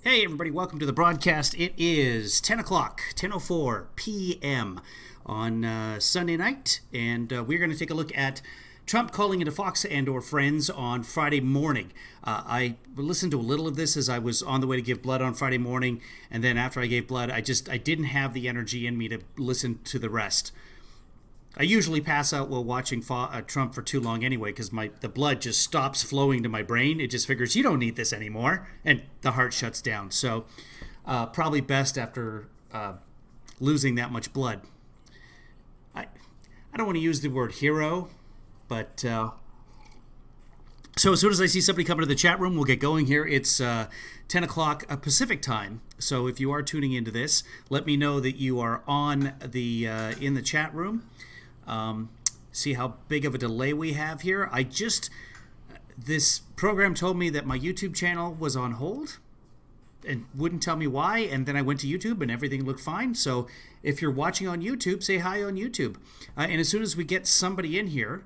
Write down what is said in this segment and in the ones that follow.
Hey everybody, welcome to the broadcast. It is 10 o'clock, 10:04 p.m. on Sunday night, and we're going to take a look at Trump calling into Fox and or Friends on Friday morning. I listened to a little of this as I was on the way to give blood on Friday morning, and then after I gave blood, I didn't have the energy in me to listen to the rest. I usually pass out while watching Trump for too long anyway, because the blood just stops flowing to my brain. It just figures you don't need this anymore, and the heart shuts down. So probably best after losing that much blood. I don't want to use the word hero, but so as soon as I see somebody come into the chat room, we'll get going here. It's 10 o'clock Pacific time. So if you are tuning into this, let me know that you are on the in the chat room. See how big of a delay we have here. This program told me that my YouTube channel was on hold and wouldn't tell me why, and then I went to YouTube and everything looked fine. So if you're watching on YouTube, say hi on YouTube. And as soon as we get somebody in here,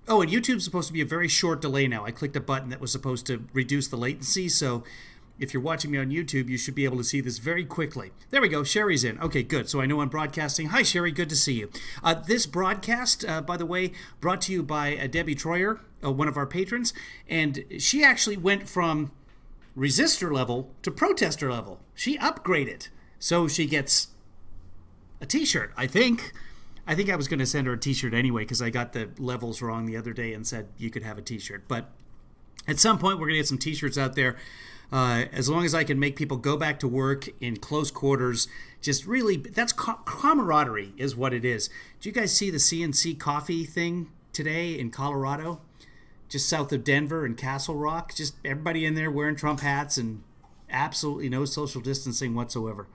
and YouTube's supposed to be a very short delay now. I clicked a button that was supposed to reduce the latency, so if you're watching me on YouTube, you should be able to see this very quickly. There we go. Sherry's in. Okay, good. So I know I'm broadcasting. Hi, Sherry. Good to see you. This broadcast, by the way, brought to you by Debbie Troyer, one of our patrons. And she actually went from resistor level to protester level. She upgraded. So she gets a T-shirt, I think. I think I was going to send her a T-shirt anyway because I got the levels wrong the other day and said you could have a T-shirt. But at some point, we're going to get some T-shirts out there. As long as I can make people go back to work in close quarters, just really, that's camaraderie is what it is. Do you guys see the CNC coffee thing today in Colorado? Just south of Denver and Castle Rock? Just everybody in there wearing Trump hats and absolutely no social distancing whatsoever.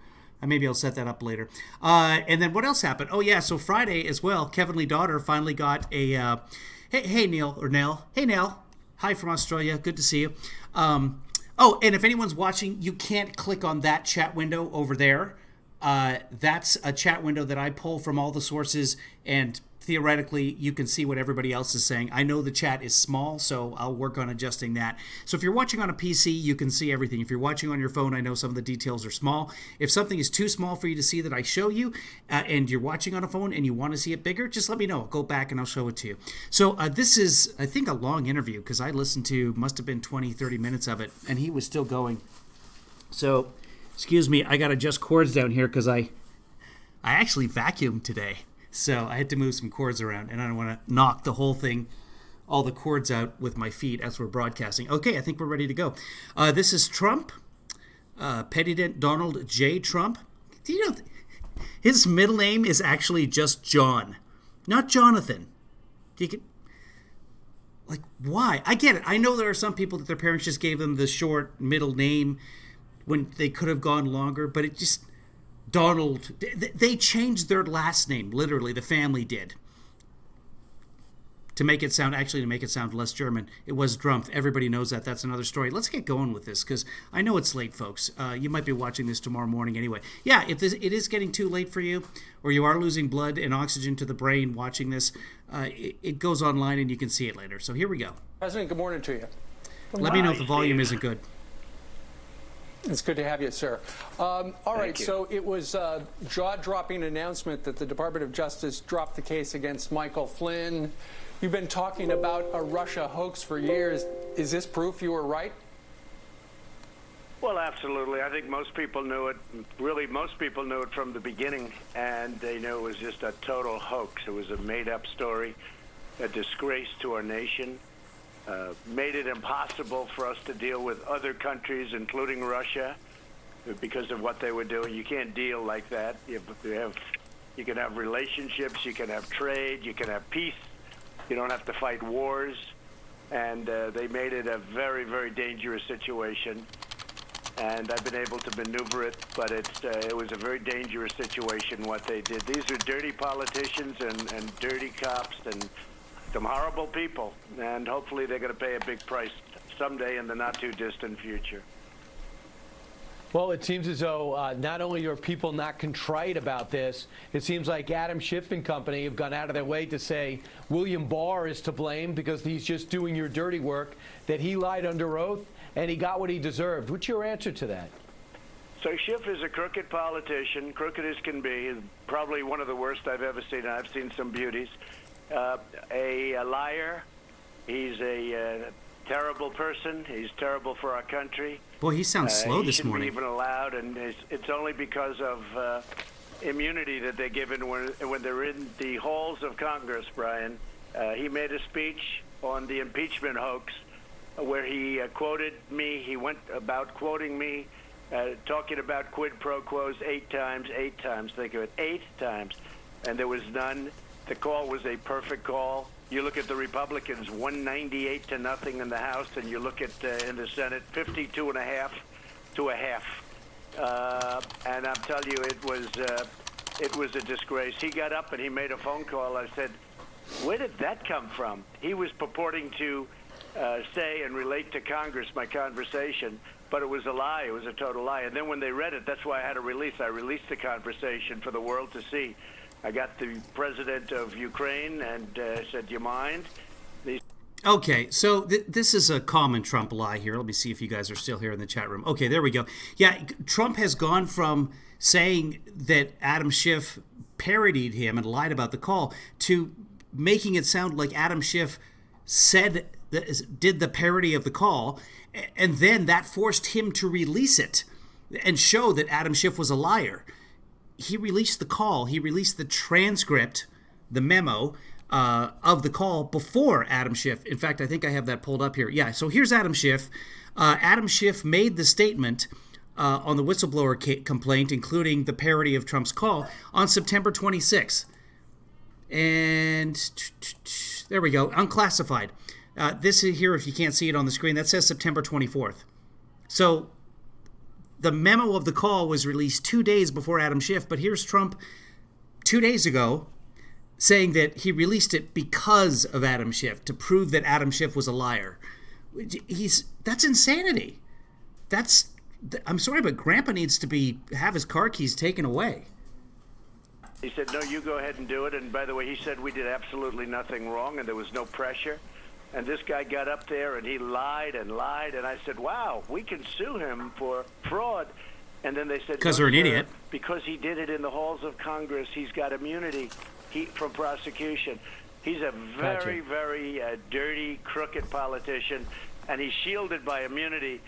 Maybe I'll set that up later. And then what else happened? Oh, yeah, so Friday as well, Kevin Lee Daughter finally got a, hey, Neil, or Nell. Hey, Nell. Hi from Australia. Good to see you. And if anyone's watching, you can't click on that chat window over there. That's a chat window that I pull from all the sources, and theoretically, you can see what everybody else is saying. I know the chat is small, so I'll work on adjusting that. So if you're watching on a PC, you can see everything. If you're watching on your phone, I know some of the details are small. If something is too small for you to see that I show you, and you're watching on a phone and you want to see it bigger, just let me know. I'll go back and I'll show it to you. So this is, I think, a long interview because I listened to, must have been 20, 30 minutes of it, and he was still going. So, excuse me, I got to adjust cords down here because I actually vacuumed today. So I had to move some cords around, and I don't want to knock the whole thing, all the cords out with my feet as we're broadcasting. Okay, I think we're ready to go. This is Trump, President Donald J. Trump. Do you know his middle name is actually just John, not Jonathan? Why? I get it. I know there are some people that their parents just gave them the short middle name when they could have gone longer, but it just... Donald, they changed their last name, literally, the family did, to make it sound less German. It was Drumpf. Everybody knows that. That's another story. Let's get going with this, because I know it's late, folks. You might be watching this tomorrow morning anyway. Yeah, if it is getting too late for you, or you are losing blood and oxygen to the brain watching this, it goes online and you can see it later. So here we go. President, good morning to you. Let me know if the volume isn't good. It's good to have you, sir. All right, so it was a jaw-dropping announcement that the Department of Justice dropped the case against Michael Flynn. You've been talking about a Russia hoax for years. Is this proof you were right? Well, absolutely. I think most people knew it. Really, most people knew it from the beginning, and they knew it was just a total hoax. It was a made-up story, a disgrace to our nation. Made it impossible for us to deal with other countries, including Russia, because of what they were doing. You can't deal like that. You can have relationships, you can have trade, you can have peace. You don't have to fight wars. And they made it a very, very dangerous situation. And I've been able to maneuver it, but it was a very dangerous situation what they did. These are dirty politicians and dirty cops and some horrible people, and hopefully they're going to pay a big price someday in the not-too-distant future. Well, it seems as though not only are people not contrite about this, it seems like Adam Schiff and company have gone out of their way to say William Barr is to blame because he's just doing your dirty work, that he lied under oath, and he got what he deserved. What's your answer to that? So Schiff is a crooked politician, crooked as can be, probably one of the worst I've ever seen. I've seen some beauties. A liar. He's a terrible person. He's terrible for our country. Boy, he sounds slow this morning. He shouldn't be even allowed, and it's only because of immunity that they're given when they're in the halls of Congress, Brian. He made a speech on the impeachment hoax where he quoted me. He went about quoting me, talking about quid pro quos 8 times. Think of it, 8 times. And there was none. The call was a perfect call. You look at the Republicans, 198 to nothing in the House, and you look at in the Senate, 52.5 to a half. And I'm telling you, it was a disgrace. He got up and he made a phone call. I said, where did that come from? He was purporting to say and relate to Congress my conversation, but it was a lie. It was a total lie. And then when they read it, that's why I had a release. I released the conversation for the world to see. I got the president of Ukraine and said, do you mind? Okay, so this is a common Trump lie here. Let me see if you guys are still here in the chat room. Okay, there we go. Yeah, Trump has gone from saying that Adam Schiff parodied him and lied about the call to making it sound like Adam Schiff did the parody of the call, and then that forced him to release it and show that Adam Schiff was a liar. He released the call. He released the transcript, the memo of the call before Adam Schiff. In fact, I think I have that pulled up here. Yeah, so here's Adam Schiff. Adam Schiff made the statement on the whistleblower complaint, including the parody of Trump's call, on September 26th. And there we go, unclassified. This is here, if you can't see it on the screen, that says September 24th. So the memo of the call was released 2 days before Adam Schiff, but here's Trump 2 days ago saying that he released it because of Adam Schiff, to prove that Adam Schiff was a liar. That's insanity. I'm sorry, but Grandpa needs to have his car keys taken away. He said, no, you go ahead and do it. And by the way, he said we did absolutely nothing wrong and there was no pressure. And this guy got up there and he lied and lied. And I said, wow, we can sue him for fraud. And then they said, because they're an idiot. Because he did it in the halls of Congress, he's got immunity from prosecution. He's a very, very dirty, crooked politician, and he's shielded by immunity.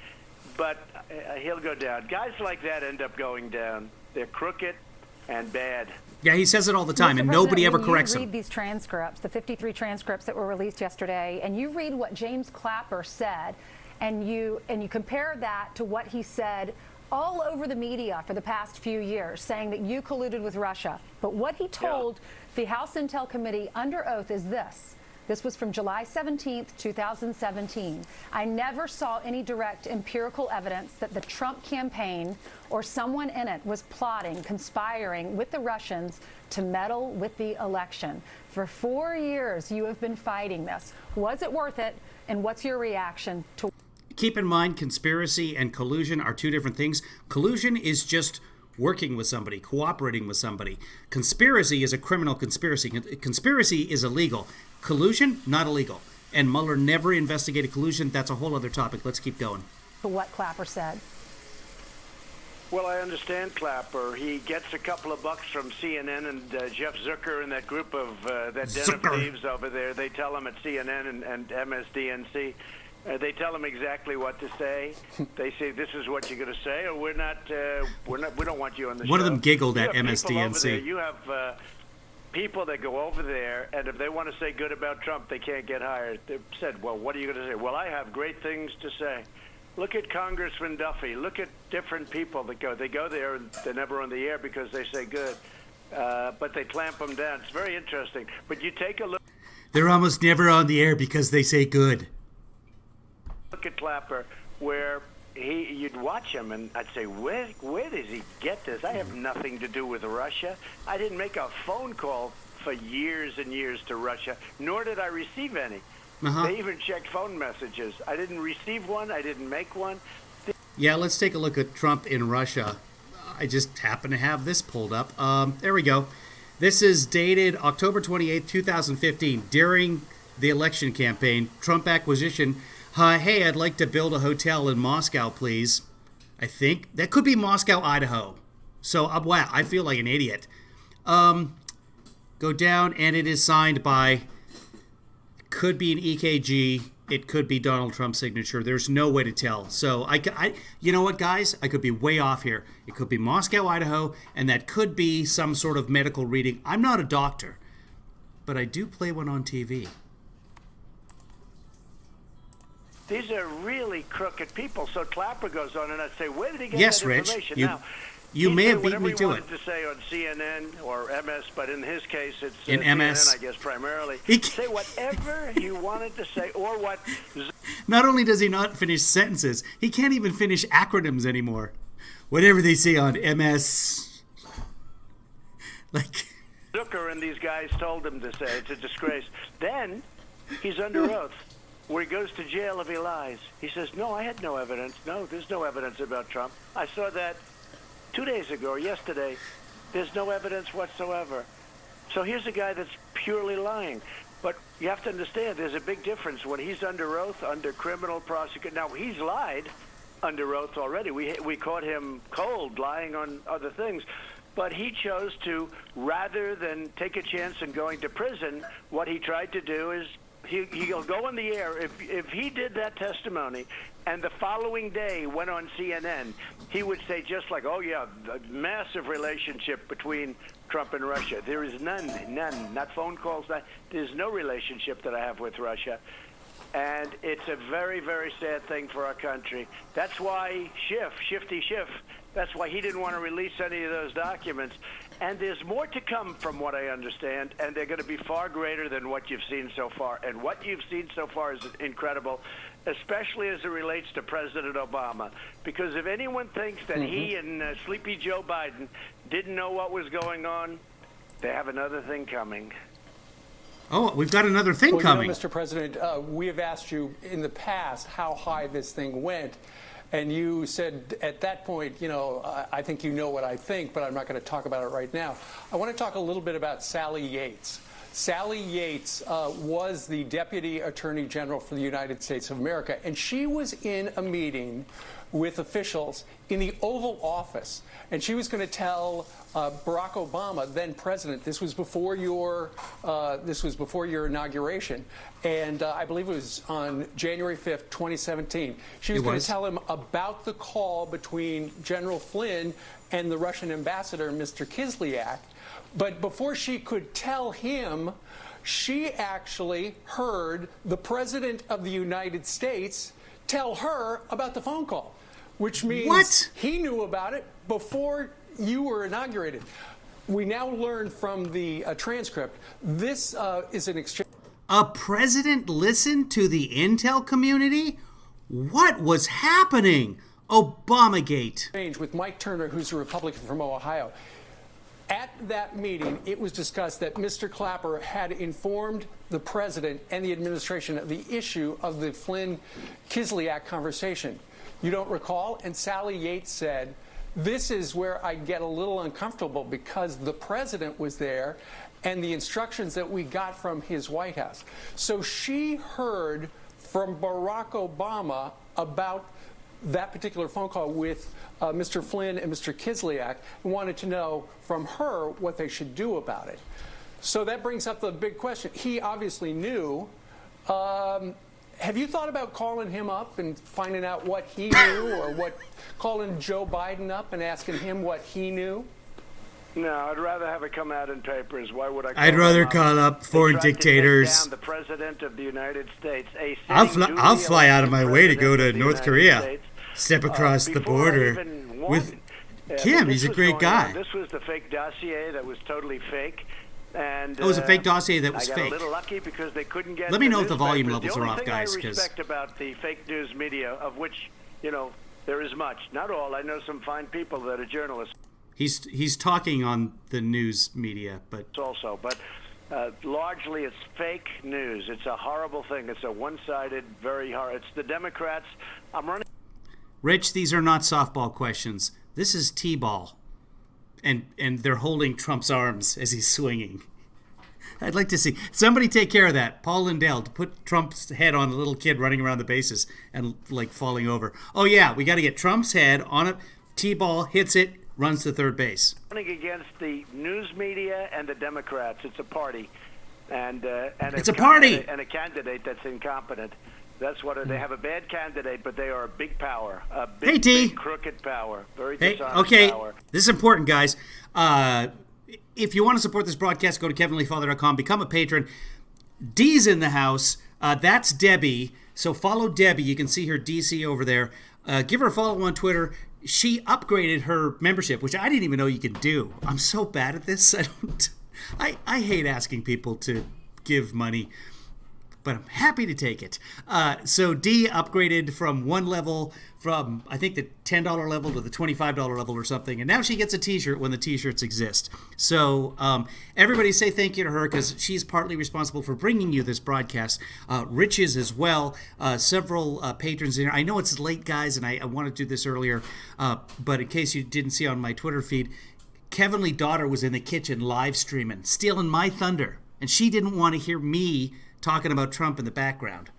But he'll go down. Guys like that end up going down. They're crooked and bad. Yeah, he says it all the time, and nobody ever corrects him. You read these transcripts, the 53 transcripts that were released yesterday, and you read what James Clapper said, and you compare that to what he said all over the media for the past few years, saying that you colluded with Russia. But what he told the House Intel Committee under oath is this. This was from July 17th, 2017. I never saw any direct empirical evidence that the Trump campaign or someone in it was plotting, conspiring with the Russians to meddle with the election. For 4 years, you have been fighting this. Was it worth it? And what's your reaction to... Keep in mind, conspiracy and collusion are two different things. Collusion is just working with somebody, cooperating with somebody. Conspiracy is a criminal conspiracy. Conspiracy is illegal. Collusion, not illegal. And Mueller never investigated collusion. That's a whole other topic. Let's keep going. To what Clapper said. Well, I understand Clapper. He gets a couple of bucks from CNN and Jeff Zucker and that group of that den of thieves over there. They tell him at CNN and MSDNC. They tell him exactly what to say. They say, "This is what you're going to say," or "We don't want you on the show." One of them giggled at MSDNC. You have people that go over there, and if they want to say good about Trump, they can't get hired. They said, "Well, what are you going to say?" "Well, I have great things to say." Look at Congressman Duffy. Look at different people that go. They go there, and they're never on the air because they say good, but they clamp them down. It's very interesting. But you take a look. They're almost never on the air because they say good. Look at Clapper, where you'd watch him, and I'd say, where does he get this? I have nothing to do with Russia. I didn't make a phone call for years and years to Russia, nor did I receive any. They even checked phone messages. I didn't receive one. I didn't make one. Yeah, let's take a look at Trump in Russia. I just happen to have this pulled up. There we go. This is dated October 28th, 2015, during the election campaign. Trump acquisition. Hey, I'd like to build a hotel in Moscow, please. I think. That could be Moscow, Idaho. So, wow, I feel like an idiot. Go down, and it is signed by, could be an EKG, it could be Donald Trump's signature. There's no way to tell. So, you know what, guys? I could be way off here. It could be Moscow, Idaho, and that could be some sort of medical reading. I'm not a doctor, but I do play one on TV. These are really crooked people. So Clapper goes on, and I say, where did he get yes, that Rich, information? You may have beat me to it. Whatever he wanted to say on CNN or MS, but in his case, it's in MS, CNN, I guess, primarily. Say whatever he wanted to say, or what. Not only does he not finish sentences, he can't even finish acronyms anymore. Whatever they say on MS, like Zucker and these guys told him to say. It's a disgrace. Then he's under oath, where he goes to jail if he lies. He says, no, I had no evidence. No, there's no evidence about Trump. I saw that 2 days ago or yesterday. There's no evidence whatsoever. So here's a guy that's purely lying. But you have to understand, there's a big difference when he's under oath, under criminal prosecution. Now, he's lied under oath already. We caught him cold, lying on other things. But he chose to, rather than take a chance in going to prison, what he tried to do is he'll go on the air. If he did that testimony and the following day went on CNN, he would say just like, oh, yeah, the massive relationship between Trump and Russia. There is none, not phone calls. There's no relationship that I have with Russia. And it's a very, very sad thing for our country. That's why Shifty Schiff, that's why he didn't want to release any of those documents. And there's more to come from what I understand, and they're going to be far greater than what you've seen so far. And what you've seen so far is incredible, especially as it relates to President Obama. Because if anyone thinks that he and Sleepy Joe Biden didn't know what was going on, they have another thing coming. Oh, we've got another thing coming. Mr. President, we have asked you in the past how high this thing went. And you said at that point, I think you know what I think, but I'm not going to talk about it right now. I want to talk a little bit about Sally Yates. Sally Yates was the Deputy Attorney General for the United States of America, and she was in a meeting with officials in the Oval Office, and she was going to tell Barack Obama, then president, this was before your inauguration, and I believe it was on January 5th, 2017. She was going to tell him about the call between General Flynn and the Russian ambassador, Mr. Kislyak. But before she could tell him, she actually heard the President of the United States tell her about the phone call, which means he knew about it before you were inaugurated. We now learn from the transcript, this is an exchange. A president listened to the intel community? What was happening? Obamagate. With Mike Turner, who's a Republican from Ohio. At that meeting, it was discussed that Mr. Clapper had informed the president and the administration of the issue of the Flynn-Kislyak conversation. You don't recall? And Sally Yates said, this is where I get a little uncomfortable because the president was there and the instructions that we got from his White House. So she heard from Barack Obama about that particular phone call with Mr. Flynn and Mr. Kislyak and wanted to know from her what they should do about it. So that brings up the big question. He obviously knew. Have you thought about calling him up and finding out what he knew, or calling Joe Biden up and asking him what he knew? No, I'd rather have it come out in papers. Why would I? I'd rather call up foreign dictators. The President of the United States. I'll fly out of my way to go to North Korea, step across the border with Kim. He's a great guy. This was the fake dossier that was totally fake. And, it was a fake dossier that was fake. fake. I got a little lucky because they couldn't get. Let me know if the volume levels are off, guys. The only thing I respect about the fake news media, of which there is much, not all. I know some fine people that are journalists. He's talking on the news media, but largely it's fake news. It's a horrible thing. It's a one-sided, very hard. It's the Democrats. I'm running. Rich, these are not softball questions. This is T-ball. And they're holding Trump's arms as he's swinging. I'd like to see somebody take care of that. Paul Lindell, to put Trump's head on the little kid running around the bases and like falling over. Oh yeah, we got to get Trump's head on a T-ball, hits it, runs to third base. Running against the news media and the Democrats. It's a party, and it's a party and a candidate that's incompetent. That's what they have, a bad candidate, but they are a big power, a big crooked power, very dishonest power. This is important, guys. If you want to support this broadcast, go to kevinleefather.com, become a patron. Dee's in the house. That's Debbie. So follow Debbie. You can see her DC over there. Give her a follow on Twitter. She upgraded her membership, which I didn't even know you could do. I'm so bad at this. I hate asking people to give money, but I'm happy to take it. So Dee upgraded from one level, from I think the $10 level to the $25 level or something, and now she gets a T-shirt when the T-shirts exist. So everybody say thank you to her, because she's partly responsible for bringing you this broadcast. Rich is as well. Several patrons in here. I know it's late, guys, and I wanted to do this earlier, but in case you didn't see on my Twitter feed, Kevin Lee daughter was in the kitchen live streaming, stealing my thunder, and she didn't want to hear me talking about Trump in the background.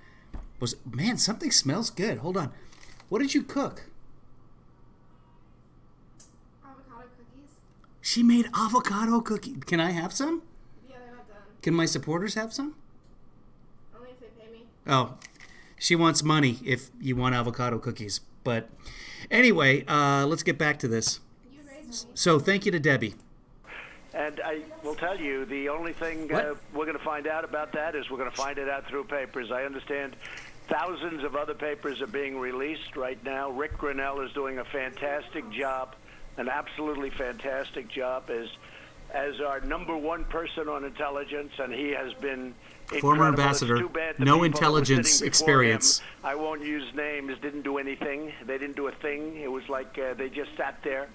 Man, something smells good. Hold on. What did you cook? Avocado cookies. She made avocado cookies. Can I have some? Yeah, they're not done. Can my supporters have some? Only if they pay me. Oh, she wants money if you want avocado cookies. But anyway, let's get back to this. You raised me. So thank you to Debbie. And I will tell you, the only thing we're going to find out about that is we're going to find it out through papers. I understand thousands of other papers are being released right now. Rick Grinnell is doing a fantastic job, an absolutely fantastic job as our number one person on intelligence, and he has been former incredible. ambassador, no intelligence experience. I won't use names, didn't do anything. They didn't do a thing. It was like they just sat there.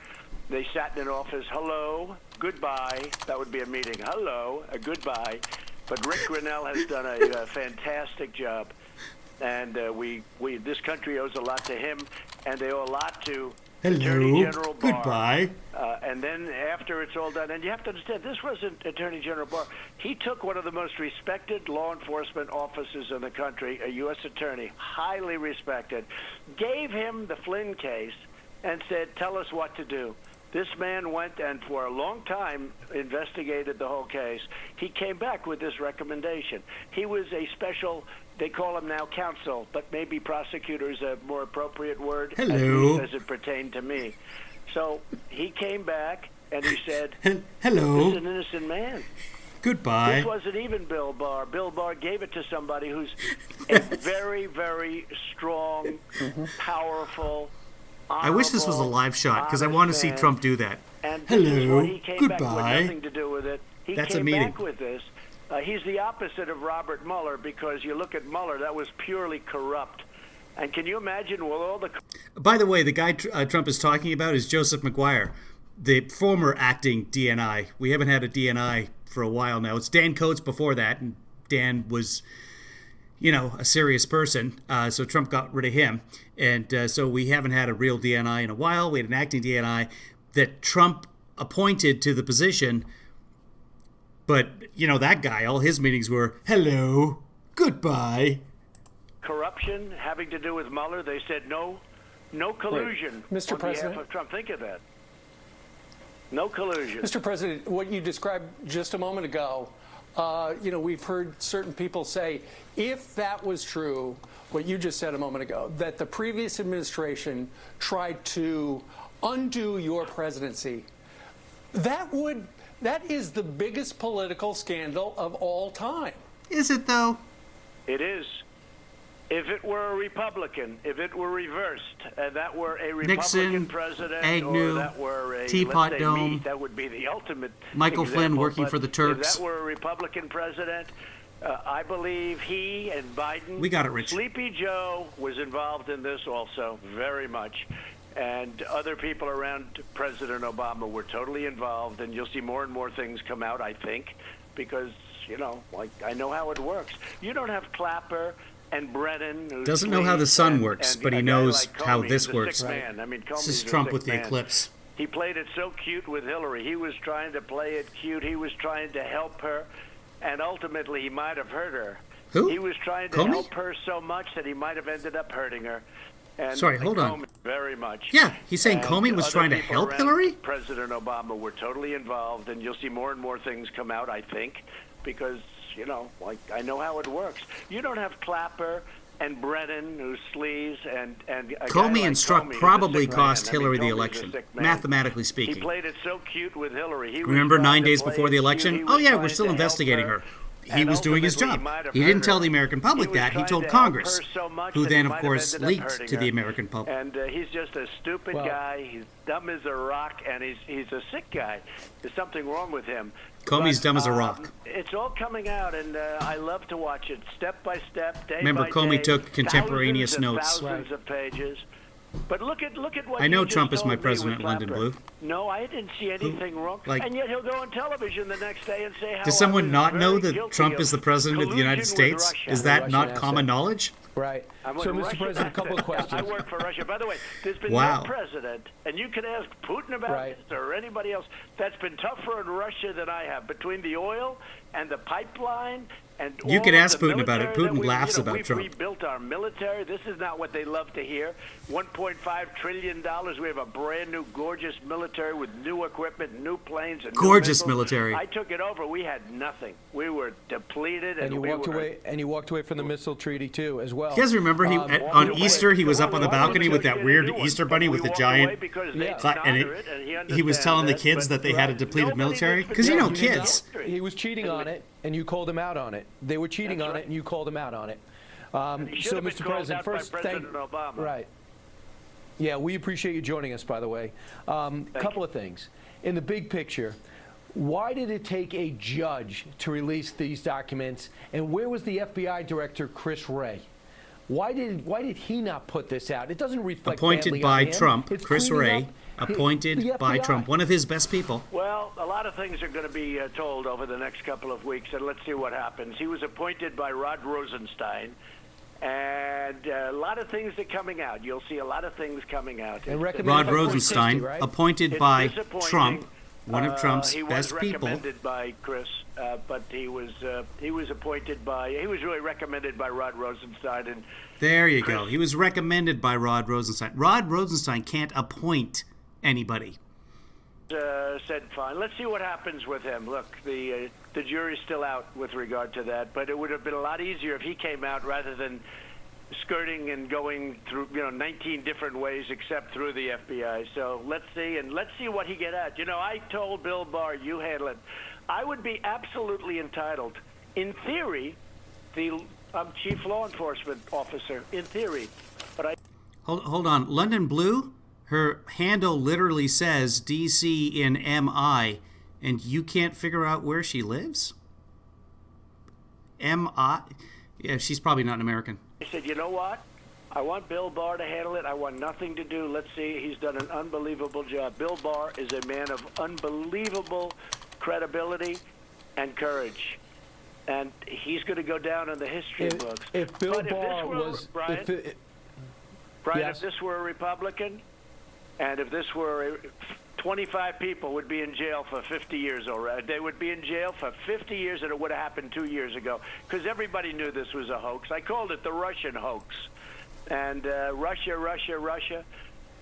They sat in an office. Hello, goodbye. That would be a meeting. Hello, a goodbye. But Rick Grinnell has done a fantastic job, and this country owes a lot to him, and they owe a lot to Attorney General Barr. Goodbye. And then after it's all done, and you have to understand, this wasn't Attorney General Barr. He took one of the most respected law enforcement officers in the country, a U.S. attorney, highly respected, gave him the Flynn case and said, tell us what to do. This man went and for a long time investigated the whole case. He came back with this recommendation. He was a special, they call him now counsel, but maybe prosecutor is a more appropriate word, Hello. at least as it pertained to me. So he came back and he said, hello, this is an innocent man. Goodbye. This wasn't even Bill Barr. Bill Barr gave it to somebody who's a very, very strong, powerful, I wish this was a live shot, because I want to see Trump do that. And this is what he came back with, Goodbye. nothing to do with it. He That's came a meeting. back with this. He's the opposite of Robert Mueller, because you look at Mueller, that was purely corrupt. And can you imagine with all the... By the way, the guy Trump is talking about is Joseph McGuire, the former acting DNI. We haven't had a DNI for a while now. It's Dan Coates before that, and Dan was, a serious person. So Trump got rid of him. And so we haven't had a real DNI in a while. We had an acting DNI that Trump appointed to the position. But, that guy, all his meetings were, hello, goodbye. Corruption having to do with Mueller, they said no collusion Mr. on President. behalf of Trump. Think of that. No collusion. Mr. President, what you described just a moment ago, we've heard certain people say, if that was true, what you just said a moment ago, that the previous administration tried to undo your presidency, that is the biggest political scandal of all time. Is it, though? It is. If it were a Republican, if it were reversed, and that were a Republican Nixon, president, Agnew, or that were a Teapot let's say Dome, me, that would be the ultimate Michael example. Flynn working But for the Turks. If that were a Republican president, I believe he and Biden, We got it, Rich. Sleepy Joe was involved in this also very much. And other people around President Obama were totally involved, and you'll see more and more things come out, I think, because, I know how it works. You don't have Clapper and Brennan. Who Doesn't know how the sun works, and but he a guy knows like how Comey this is a works. sick man. I mean, This is Comey's a Trump sick with the man. eclipse. He played it so cute with Hillary. He was trying to play it cute. He was trying to help her. and ultimately he might have hurt her. Who? He was trying to Comey? help her so much that he might have ended up hurting her. And Sorry, hold on. Comey very much. Yeah, he's saying And Comey was other trying to people help around Hillary? President Obama were totally involved, and you'll see more and more things come out, I think, because, like I know how it works. You don't have Clapper and Brennan, who's sleaze, and a guy Comey like and Strzok Comey, who's a probably sick cost man. Hillary the Comey's a election, sick man. mathematically He speaking. played it so cute with Hillary. He was Remember trying 9 to days play before it the cute. election? He Oh, was yeah, trying we're still to help investigating her. He And was doing his ultimately, job. he might have He hurt didn't tell her. the American public He was that. He trying told to help Congress, her so much who that then, he of might have course, ended up leaked hurting to the her. American public. And he's just a stupid guy. He's dumb as a rock, and he's a sick guy. There's something wrong with him. Comey's But, dumb as a rock. It's all coming out, and I love to watch it step by step, day Remember, by Comey day, took contemporaneous thousands and notes. thousands of pages. But look at what I know you just Trump is told my me president, with London Clapper. Blue. No, I didn't see anything wrong. like- And yet he'll go on television the next day and say how Does I someone was not know very that guilty Trump of is the president of the United collusion with States? Russia. Is that Russian not asset. common knowledge? Right. I'm So, with Mr. Russia. President, a couple of questions. I work for Russia. By the way, there's been Wow. no president, and you can ask Putin about Right. this or anybody else, that's been tougher in Russia than I have. Between the oil and the pipeline and You all can of ask the Putin about it. military Putin that laughs about we've Trump. rebuilt our military. This is not what they love to hear. $1.5 trillion. We have a brand new, gorgeous military with new equipment, new planes, and new Gorgeous missiles. military. I took it over. We had nothing. We were depleted, And you we walked were away. And you walked away from the missile treaty too, as well. You guys remember on Easter he was up on the balcony with that weird Easter bunny with the giant, and he was telling the kids that they had a depleted military? Because kids. He was cheating on it, and you called him out on it. They were cheating on it, and you called him out on it. So, Mr. President, first, President Obama. Right. Yeah, we appreciate you joining us, by the way. Couple of things. In the big picture, why did it take a judge to release these documents, and where was the FBI director, Chris Wray? Why did he not put this out? It doesn't reflect Appointed badly by on him. Trump, It's Chris cleaning Wray, up appointed the by FBI. Trump, one of his best people. Well, a lot of things are going to be told over the next couple of weeks, and let's see what happens. He was appointed by Rod Rosenstein, and a lot of things are coming out. You'll see a lot of things coming out. And recommended Rod by Chris Rosenstein, Christie, right? appointed It's by disappointing. Trump, one of Trump's he best was people. recommended by Chris, but he was appointed by. He was really recommended by Rod Rosenstein, and There you go. He was recommended by Rod Rosenstein. Rod Rosenstein can't appoint anybody. said fine. Let's see what happens with him. Look, the jury's still out with regard to that, but it would have been a lot easier if he came out rather than skirting and going through 19 different ways except through the FBI. So let's see what he get at. I told Bill Barr, you handle it. I would be absolutely entitled, in theory, I'm chief law enforcement officer, in theory, but I. Hold on. London Blue, her handle literally says DC in MI, and you can't figure out where she lives? MI? Yeah, she's probably not an American. I said, you know what? I want Bill Barr to handle it. I want nothing to do. Let's see. He's done an unbelievable job. Bill Barr is a man of unbelievable credibility and courage. And he's going to go down in the history books. If Bill Barr was... Brian, yes. if this were a Republican, and if this were 25 people would be in jail for 50 years already. They would be in jail for 50 years, and it would have happened 2 years ago because everybody knew this was a hoax. I called it the Russian hoax. And Russia.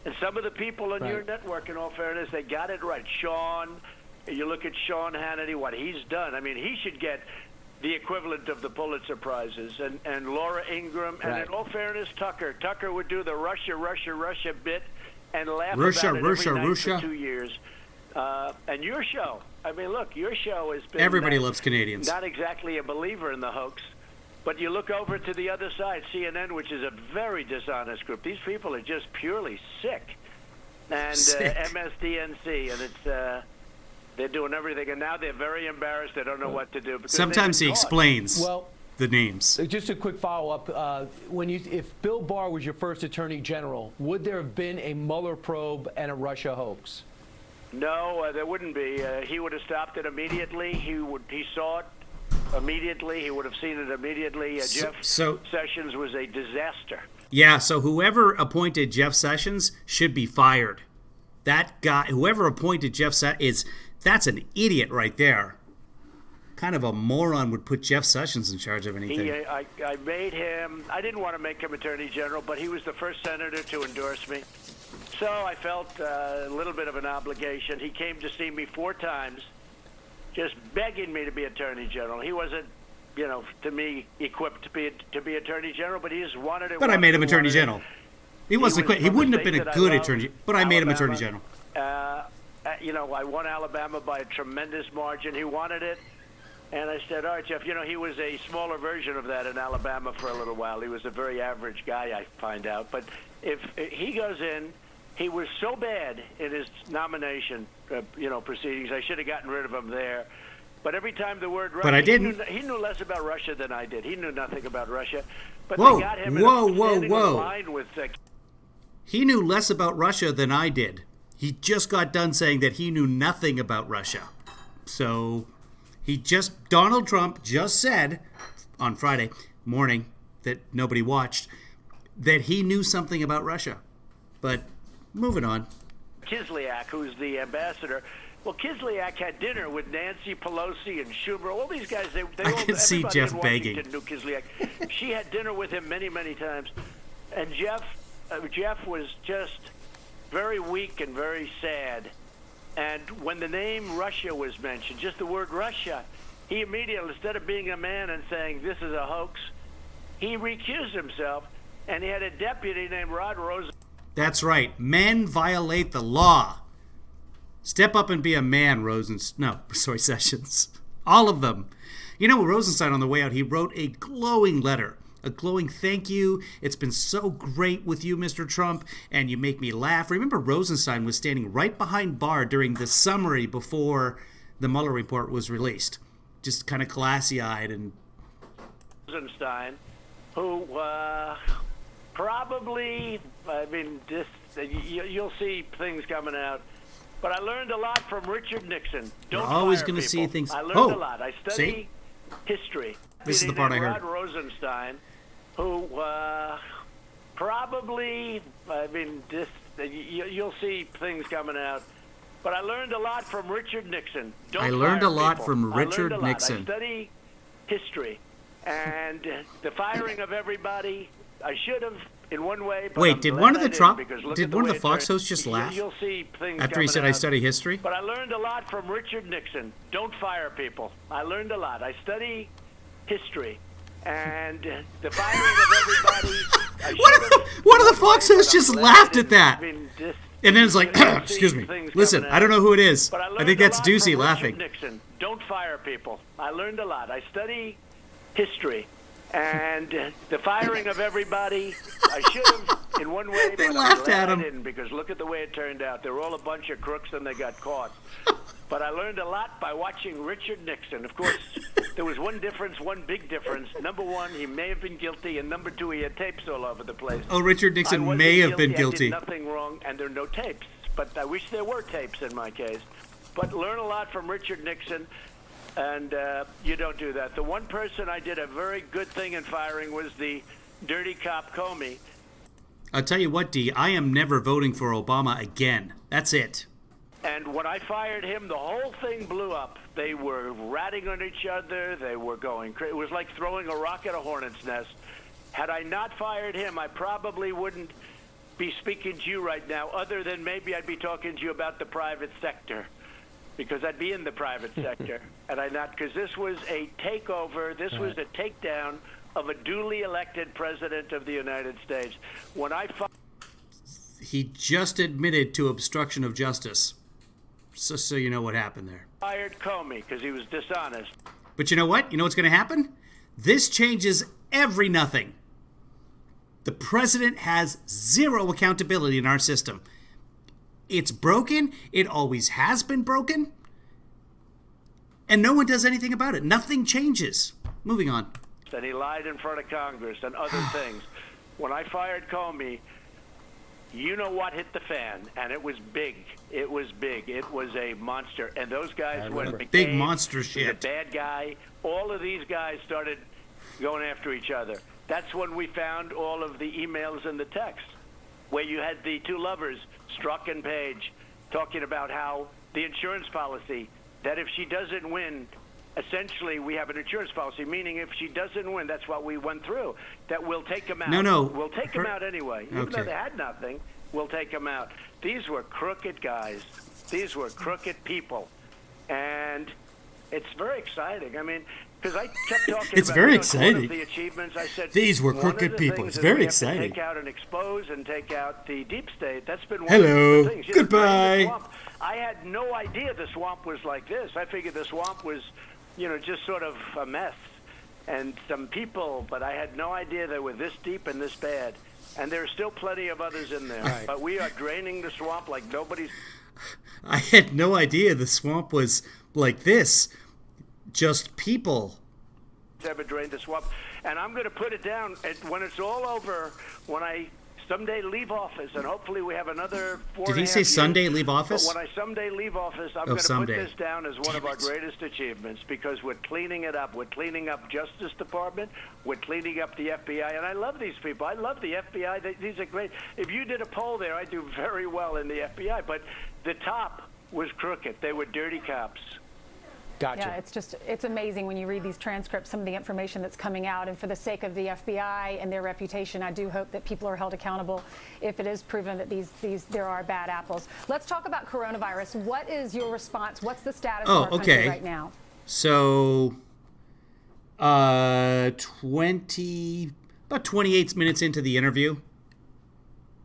And some of the people on your network, in all fairness, they got it right. Sean, you look at Sean Hannity, what he's done. I mean, he should get the equivalent of the Pulitzer Prizes. And Laura Ingraham, and in all fairness, Tucker. Tucker would do the Russia bit and laugh about it every night for 2 years. And your show, I mean, look, your show has been... Everybody loves Canadians. Not exactly a believer in the hoax, but you look over to the other side, CNN, which is a very dishonest group. These people are just purely sick. And MSDNC, and it's... they're doing everything, and now they're very embarrassed. They don't know what to do. Sometimes he explains the names. Just a quick follow-up. If Bill Barr was your first attorney general, would there have been a Mueller probe and a Russia hoax? No, there wouldn't be. He would have stopped it immediately. He saw it immediately. He would have seen it immediately. Jeff Sessions was a disaster. Yeah, so whoever appointed Jeff Sessions should be fired. That guy, whoever appointed Jeff Sessions, that's an idiot right there. kind of a moron would put Jeff Sessions in charge of anything? I made him. I didn't want to make him Attorney General, but he was the first senator to endorse me. So I felt a little bit of an obligation. He came to see me 4 times, just begging me to be Attorney General. He wasn't, to me, equipped to be Attorney General, but he just wanted it. But I made him Attorney General. He wasn't. He wouldn't have been a good attorney, but I made him Attorney General. I won Alabama by a tremendous margin. He wanted it. And I said, all right, Jeff, he was a smaller version of that in Alabama for a little while. He was a very average guy, I find out. But if he goes in, he was so bad in his nomination, proceedings. I should have gotten rid of him there. But every time the word Russia, but I didn't. He knew less about Russia than I did. He knew nothing about Russia. But whoa, they got him whoa, in whoa. line with he knew less about Russia than I did. He just got done saying that he knew nothing about Russia. So Donald Trump just said on Friday morning that nobody watched that he knew something about Russia. But moving on. Kislyak, who's the ambassador. Well, Kislyak had dinner with Nancy Pelosi and Schumer. All these guys, I can see Jeff begging. Knew Kislyak. She had dinner with him many, many times. And Jeff was just very weak and very sad. And when the name Russia was mentioned, just the word Russia, he immediately, instead of being a man and saying this is a hoax, he recused himself, and he had a deputy named Rod Rosen. That's right. Men violate the law. Step up and be a man, Sessions. All of them. Rosenstein, on the way out, he wrote a glowing letter. A glowing thank you. It's been so great with you, Mr. Trump, and you make me laugh. Remember, Rosenstein was standing right behind Barr during the summary before the Mueller report was released. Just kind of classy-eyed. And Rosenstein, who probably, you'll see things coming out. But I learned a lot from Richard Nixon. We're always going to see things. I learned a lot. I study history. This is the part I heard. Rod Rosenstein, who probably, you'll see things coming out. But I learned a lot from Richard Nixon. I learned a lot from Richard Nixon. I study history. And the firing of everybody, I should have, in one way. But wait, did one of the Fox hosts just laugh you'll see things after he said out. I study history? But I learned a lot from Richard Nixon. Don't fire people. I learned a lot. I study history. And the firing of everybody. One of the Fox hosts just laughed at that. And then it's like, excuse me. Listen, I don't know who it is. I think that's Ducey laughing. Nixon. Don't fire people. I learned a lot. I study history. And the firing of everybody, I should have, in one way, they but laughed at him. I didn't, because look at the way it turned out. They were all a bunch of crooks, and they got caught. But I learned a lot by watching Richard Nixon. Of course, there was one big difference. Number one, he may have been guilty, and number two, he had tapes all over the place. Oh, Richard Nixon may have been guilty. I did nothing wrong, and there are no tapes. But I wish there were tapes in my case. But learn a lot from Richard Nixon. And you don't do that. The one person I did a very good thing in firing was the dirty cop Comey. I'll tell you what, D, I am never voting for Obama again. That's it. And when I fired him, the whole thing blew up. They were ratting on each other. They were going crazy. It was like throwing a rock at a hornet's nest. Had I not fired him, I probably wouldn't be speaking to you right now, other than maybe I'd be talking to you about the private sector. Because I'd be in the private sector, and I not, because this was a takeover, this was a takedown of a duly elected president of the United States. When I he just admitted to obstruction of justice, so you know what happened there. Fired Comey because he was dishonest. But you know what? You know what's going to happen? This changes nothing. The president has zero accountability in our system. It's broken. It always has been broken. And no one does anything about it. Nothing changes. Moving on. And he lied in front of Congress and other things. When I fired Comey, you know what hit the fan, and it was big. It was big. It was a monster. And those guys went big monster shit. The bad guy. All of these guys started going after each other. That's when we found all of the emails and the texts, where you had the two lovers, Strzok and Page, talking about how the insurance policy, that if she doesn't win, essentially we have an insurance policy, meaning if she doesn't win, that's what we went through, that we'll take them out. No. We'll take them out anyway. Even though they had nothing, we'll take them out. These were crooked guys. These were crooked people. And it's very exciting. I mean, because I kept talking it's about very one exciting. of the achievements. I said, these were one crooked of the people. things It's is very we exciting. have to take out and expose and take out the deep state. That's been one Hello. of the things. Goodbye. The swamp. I had no idea the swamp was like this. I figured the swamp was, just sort of a mess and some people, but I had no idea they were this deep and this bad. And there are still plenty of others in there. Right. But we are draining the swamp like nobody's. I had no idea the swamp was like this. Just people. Ever drained the swamp. And I'm going to put it down when it's all over, when I someday leave office, and hopefully we have another 4.5 Did he say years. Sunday leave office? But when I someday leave office, I'm going to put someday. this down as one of our greatest achievements, because we're cleaning it up. We're cleaning up Justice Department. We're cleaning up the FBI. And I love these people. I love the FBI. These are great. If you did a poll there, I do very well in the FBI. But the top was crooked. They were dirty cops. Gotcha. Yeah, it's amazing when you read these transcripts, some of the information that's coming out. And for the sake of the FBI and their reputation, I do hope that people are held accountable if it is proven that there are bad apples. Let's talk about coronavirus. What is your response? What's the status of our country right now? So, about 28 minutes into the interview,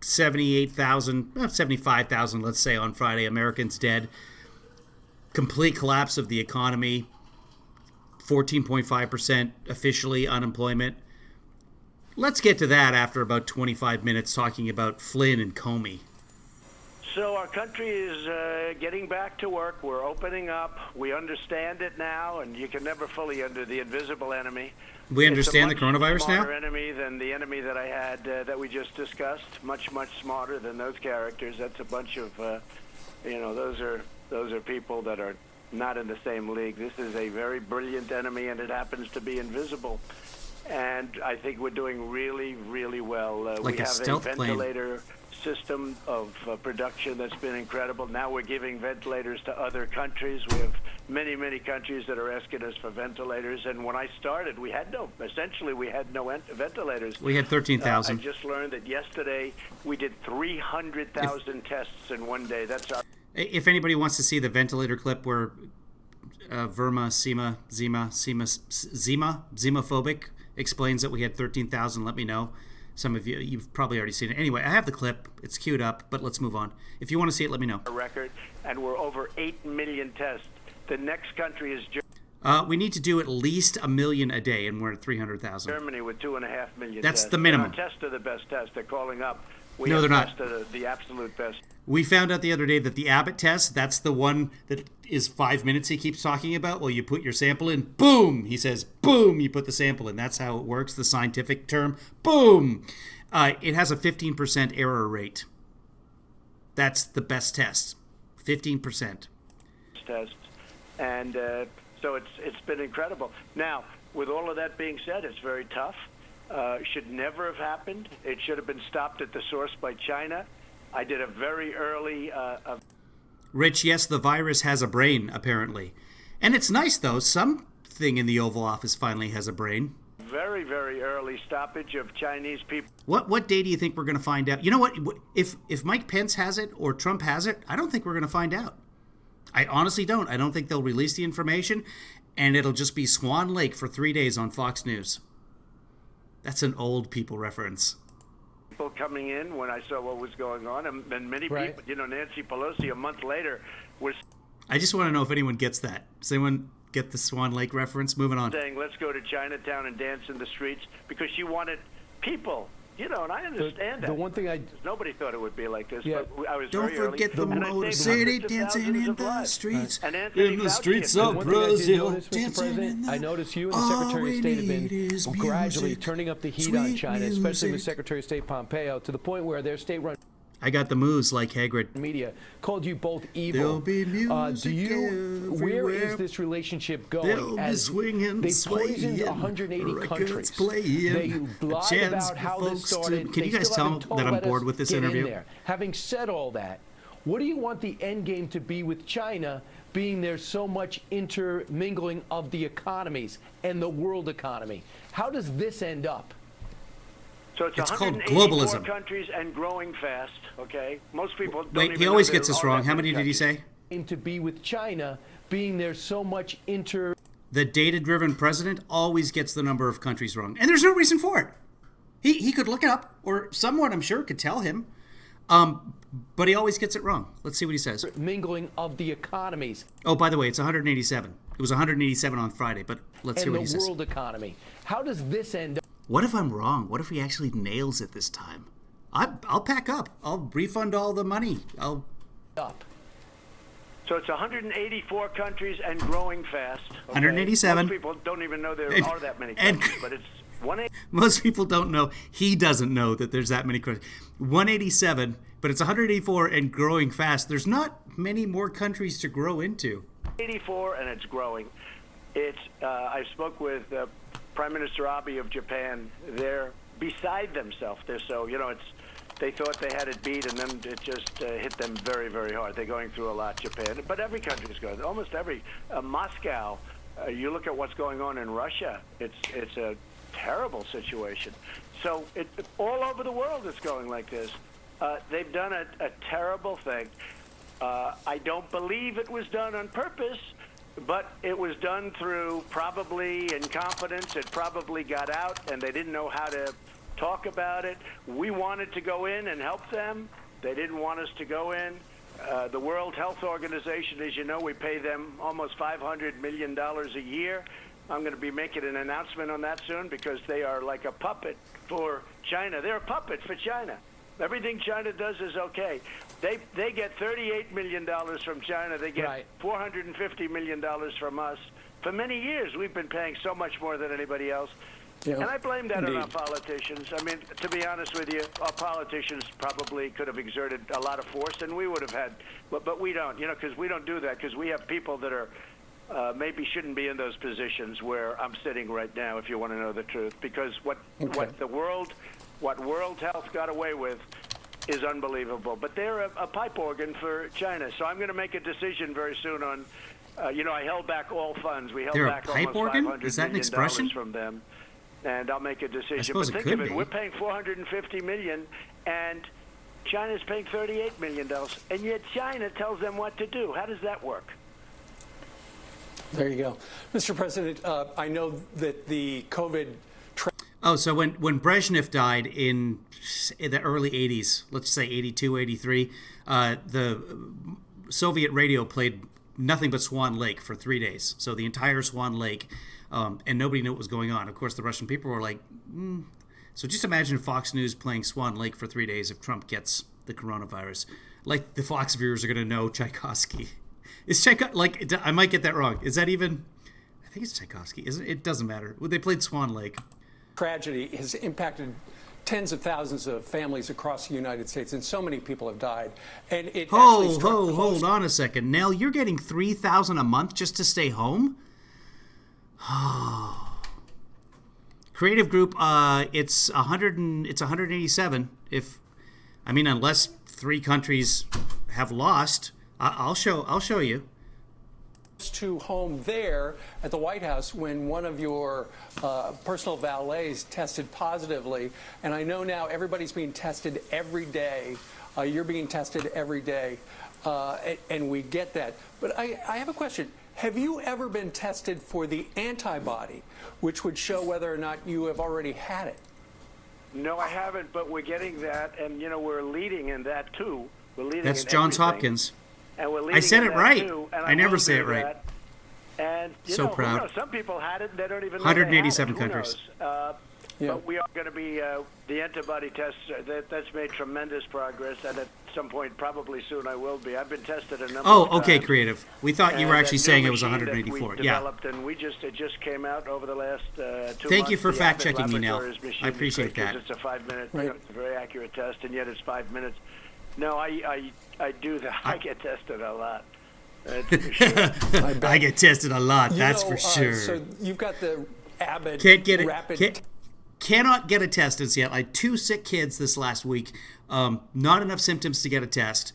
75,000, let's say, on Friday, Americans dead. Complete collapse of the economy, 14.5% officially unemployment. Let's get to that after about 25 minutes talking about Flynn and Comey. So our country is getting back to work. We're opening up. We understand it now, and you can never fully under the invisible enemy. We understand the coronavirus It's a much now? smarter enemy than the enemy that I had that we just discussed. Much, much smarter than those characters. That's a bunch of, those are people that are not in the same league. This is a very brilliant enemy, and it happens to be invisible. And I think we're doing really, really well. Like we a have stealth a plane. ventilator system of production that's been incredible. Now we're giving ventilators to other countries. We have many, many countries that are asking us for ventilators. And when I started, we had no ventilators. We had 13,000. I just learned that yesterday we did 300,000 tests in one day. That's our... If anybody wants to see the ventilator clip where Zemophobic explains that we had 13,000, let me know. Some of you've probably already seen it. Anyway, I have the clip. It's queued up, but let's move on. If you want to see it, let me know. Record, and we're over 8 million tests. The next country is we need to do at least 1 million a day, and we're at 300,000. Germany with 2.5 million That's tests. the minimum. Our tests are the best tests. They're calling up. No, they're not. The absolute best. We found out the other day that the Abbott test, that's the one that is 5 minutes he keeps talking about. Well, you put your sample in, boom, he says, boom, you put the sample in. That's how it works, the scientific term, boom. It has a 15% error rate. That's the best test, 15%. Tests. And so it's been incredible. Now, with all of that being said, it's very tough. Should never have happened. It should have been stopped at the source by China. I did a very early... Rich, yes, the virus has a brain, apparently. And it's nice, though. Something in the Oval Office finally has a brain. Very, very early stoppage of Chinese people. What day do you think we're going to find out? You know what? If Mike Pence has it or Trump has it, I don't think we're going to find out. I honestly don't. I don't think they'll release the information, and it'll just be Swan Lake for 3 days on Fox News. That's an old people reference. People coming in when I saw what was going on, and many Right. people, Nancy Pelosi a month later was I just want to know if anyone gets that. Does anyone get the Swan Lake reference? Moving on. saying, let's go to Chinatown and dance in the streets, because she wanted people. And I understand that. The one thing Nobody thought it would be like this, Yeah. but I was Don't very early. forget the And I Motor saved City hundreds of dancing thousands in of the lives. streets. And Anthony In the Fauci streets had of one thing I did Brazil. notice, Mr. Dancing in President, the... I noticed you and the All Secretary of we State have need been is gradually music, turning up the heat on sweet China, especially with music. Secretary of State Pompeo, to the point where their state-run I got the moves like Hagrid. media called you both evil. There'll be music where is everywhere. this relationship going? They'll be as swinging, they poisoned swaying, 180 records countries. playing, They a lied chance about how for this folks to- started. Can you They guys still tell haven't told that I'm let bored us with this get in interview? there. Having said all that, What do you want the end game to be with China, being there's so much intermingling of the economies and the world economy? How does this end up? So it's called 184 globalism. countries and growing fast, okay? Most people don't Wait, even he know always there gets this are wrong. that How many many did he countries. say? To be with China, being there's so much The data-driven president always gets the number of countries wrong. And there's no reason for it. He could look it up, or someone, I'm sure, could tell him. But he always gets it wrong. Let's see what he says. mingling of the economies Oh, by the way, it's 187. It was 187 on Friday, but let's see and what he the says. world economy. How does this end What if I'm wrong? What if he actually nails it this time? I'll pack up. I'll refund all the money. up? So it's 184 countries and growing fast. Okay? 187. Most people don't even know there are that many and- countries, but it's 180. Most people don't know. He doesn't know that there's that many countries. 187, but it's 184 and growing fast. There's not many more countries to grow into. 84, and it's growing. It's. I spoke with Prime Minister Abe of Japan. They're beside themselves. They're so, it's. They thought they had it beat, and then it just hit them very, very hard. They're going through a lot, Japan. But every country is going. Almost every. Moscow. You look at what's going on in Russia. It's a terrible situation. So all over the world it's going like this. They've done a terrible thing. I don't believe it was done on purpose, but it was done through probably incompetence. It probably got out, and they didn't know how to talk about it. We wanted to go in and help them. They didn't want us to go in. The World Health Organization, as you know, we pay them almost $500 million a year. I'm going to be making an announcement on that soon because they are like a puppet for China. They're a puppet for China. Everything China does is okay. They get $38 million from China. They get $450 million from us. For many years, we've been paying so much more than anybody else. Yeah. And I blame that on our politicians. I mean, to be honest with you, our politicians probably could have exerted a lot of force, and we would have had, but we don't, because we don't do that, because we have people that are maybe shouldn't be in those positions where I'm sitting right now, if you want to know the truth, because what World Health got away with is unbelievable. But they're a pipe organ for China. So I'm going to make a decision very soon on, I held back all funds. We held They're back a pipe almost organ? $500 Is that an million expression? from them. And I'll make a decision. I suppose but it think could of it, be. we're paying $450 million, and China's paying $38 million, and yet China tells them what to do. How does that work? There you go. Mr. President, I know that the COVID... Oh, so when Brezhnev died in the early 80s, let's say 82, 83, the Soviet radio played nothing but Swan Lake for 3 days. So the entire Swan Lake, and nobody knew what was going on. Of course, the Russian people were like, So just imagine Fox News playing Swan Lake for 3 days if Trump gets the coronavirus. Like the Fox viewers are going to know Tchaikovsky. Is Tchaikovsky, I might get that wrong. Is that even, I think it's Tchaikovsky, isn't it? It doesn't matter. They played Swan Lake. Tragedy has impacted tens of thousands of families across the United States, and so many people have died. And it actually struck close. Hold on a second. Nell, you're getting $3,000 a month just to stay home? Creative Group, it's 187. Unless 3 countries have lost, I'll show you. To home there at the White House when one of your personal valets tested positively, and I know now everybody's being tested every day. You're being tested every day, and we get that. But I have a question. Have you ever been tested for the antibody, which would show whether or not you have already had it? No, I haven't, but we're getting that, and we're leading in that too. We're leading. That's in Johns everything. Hopkins. And we're I said in it that right. Too, and I never will say do it right. that. And So who proud. knows? Some people had it; they don't even know 187 they had it. countries. Who knows? But we are going to be the antibody tests. That's made tremendous progress, and at some point, probably soon, I will be. I've been tested a number. of Okay, times. Creative. We thought you were And actually that saying new it was machine that 184. we Yeah. developed, and it just came out over the last 2 months. Thank you for The fact Abbott checking me, Nell. Laboratories machine I is appreciate great 'cause that. It's a 5-minute, Right. it's a very accurate test, and yet it's 5 minutes. No, I do that. I get tested a lot. That's for sure. I get tested a lot, that's for sure. So you've got the Abbott Can't get it. rapid. Cannot get a test in Seattle. I had 2 sick kids this last week. Not enough symptoms to get a test.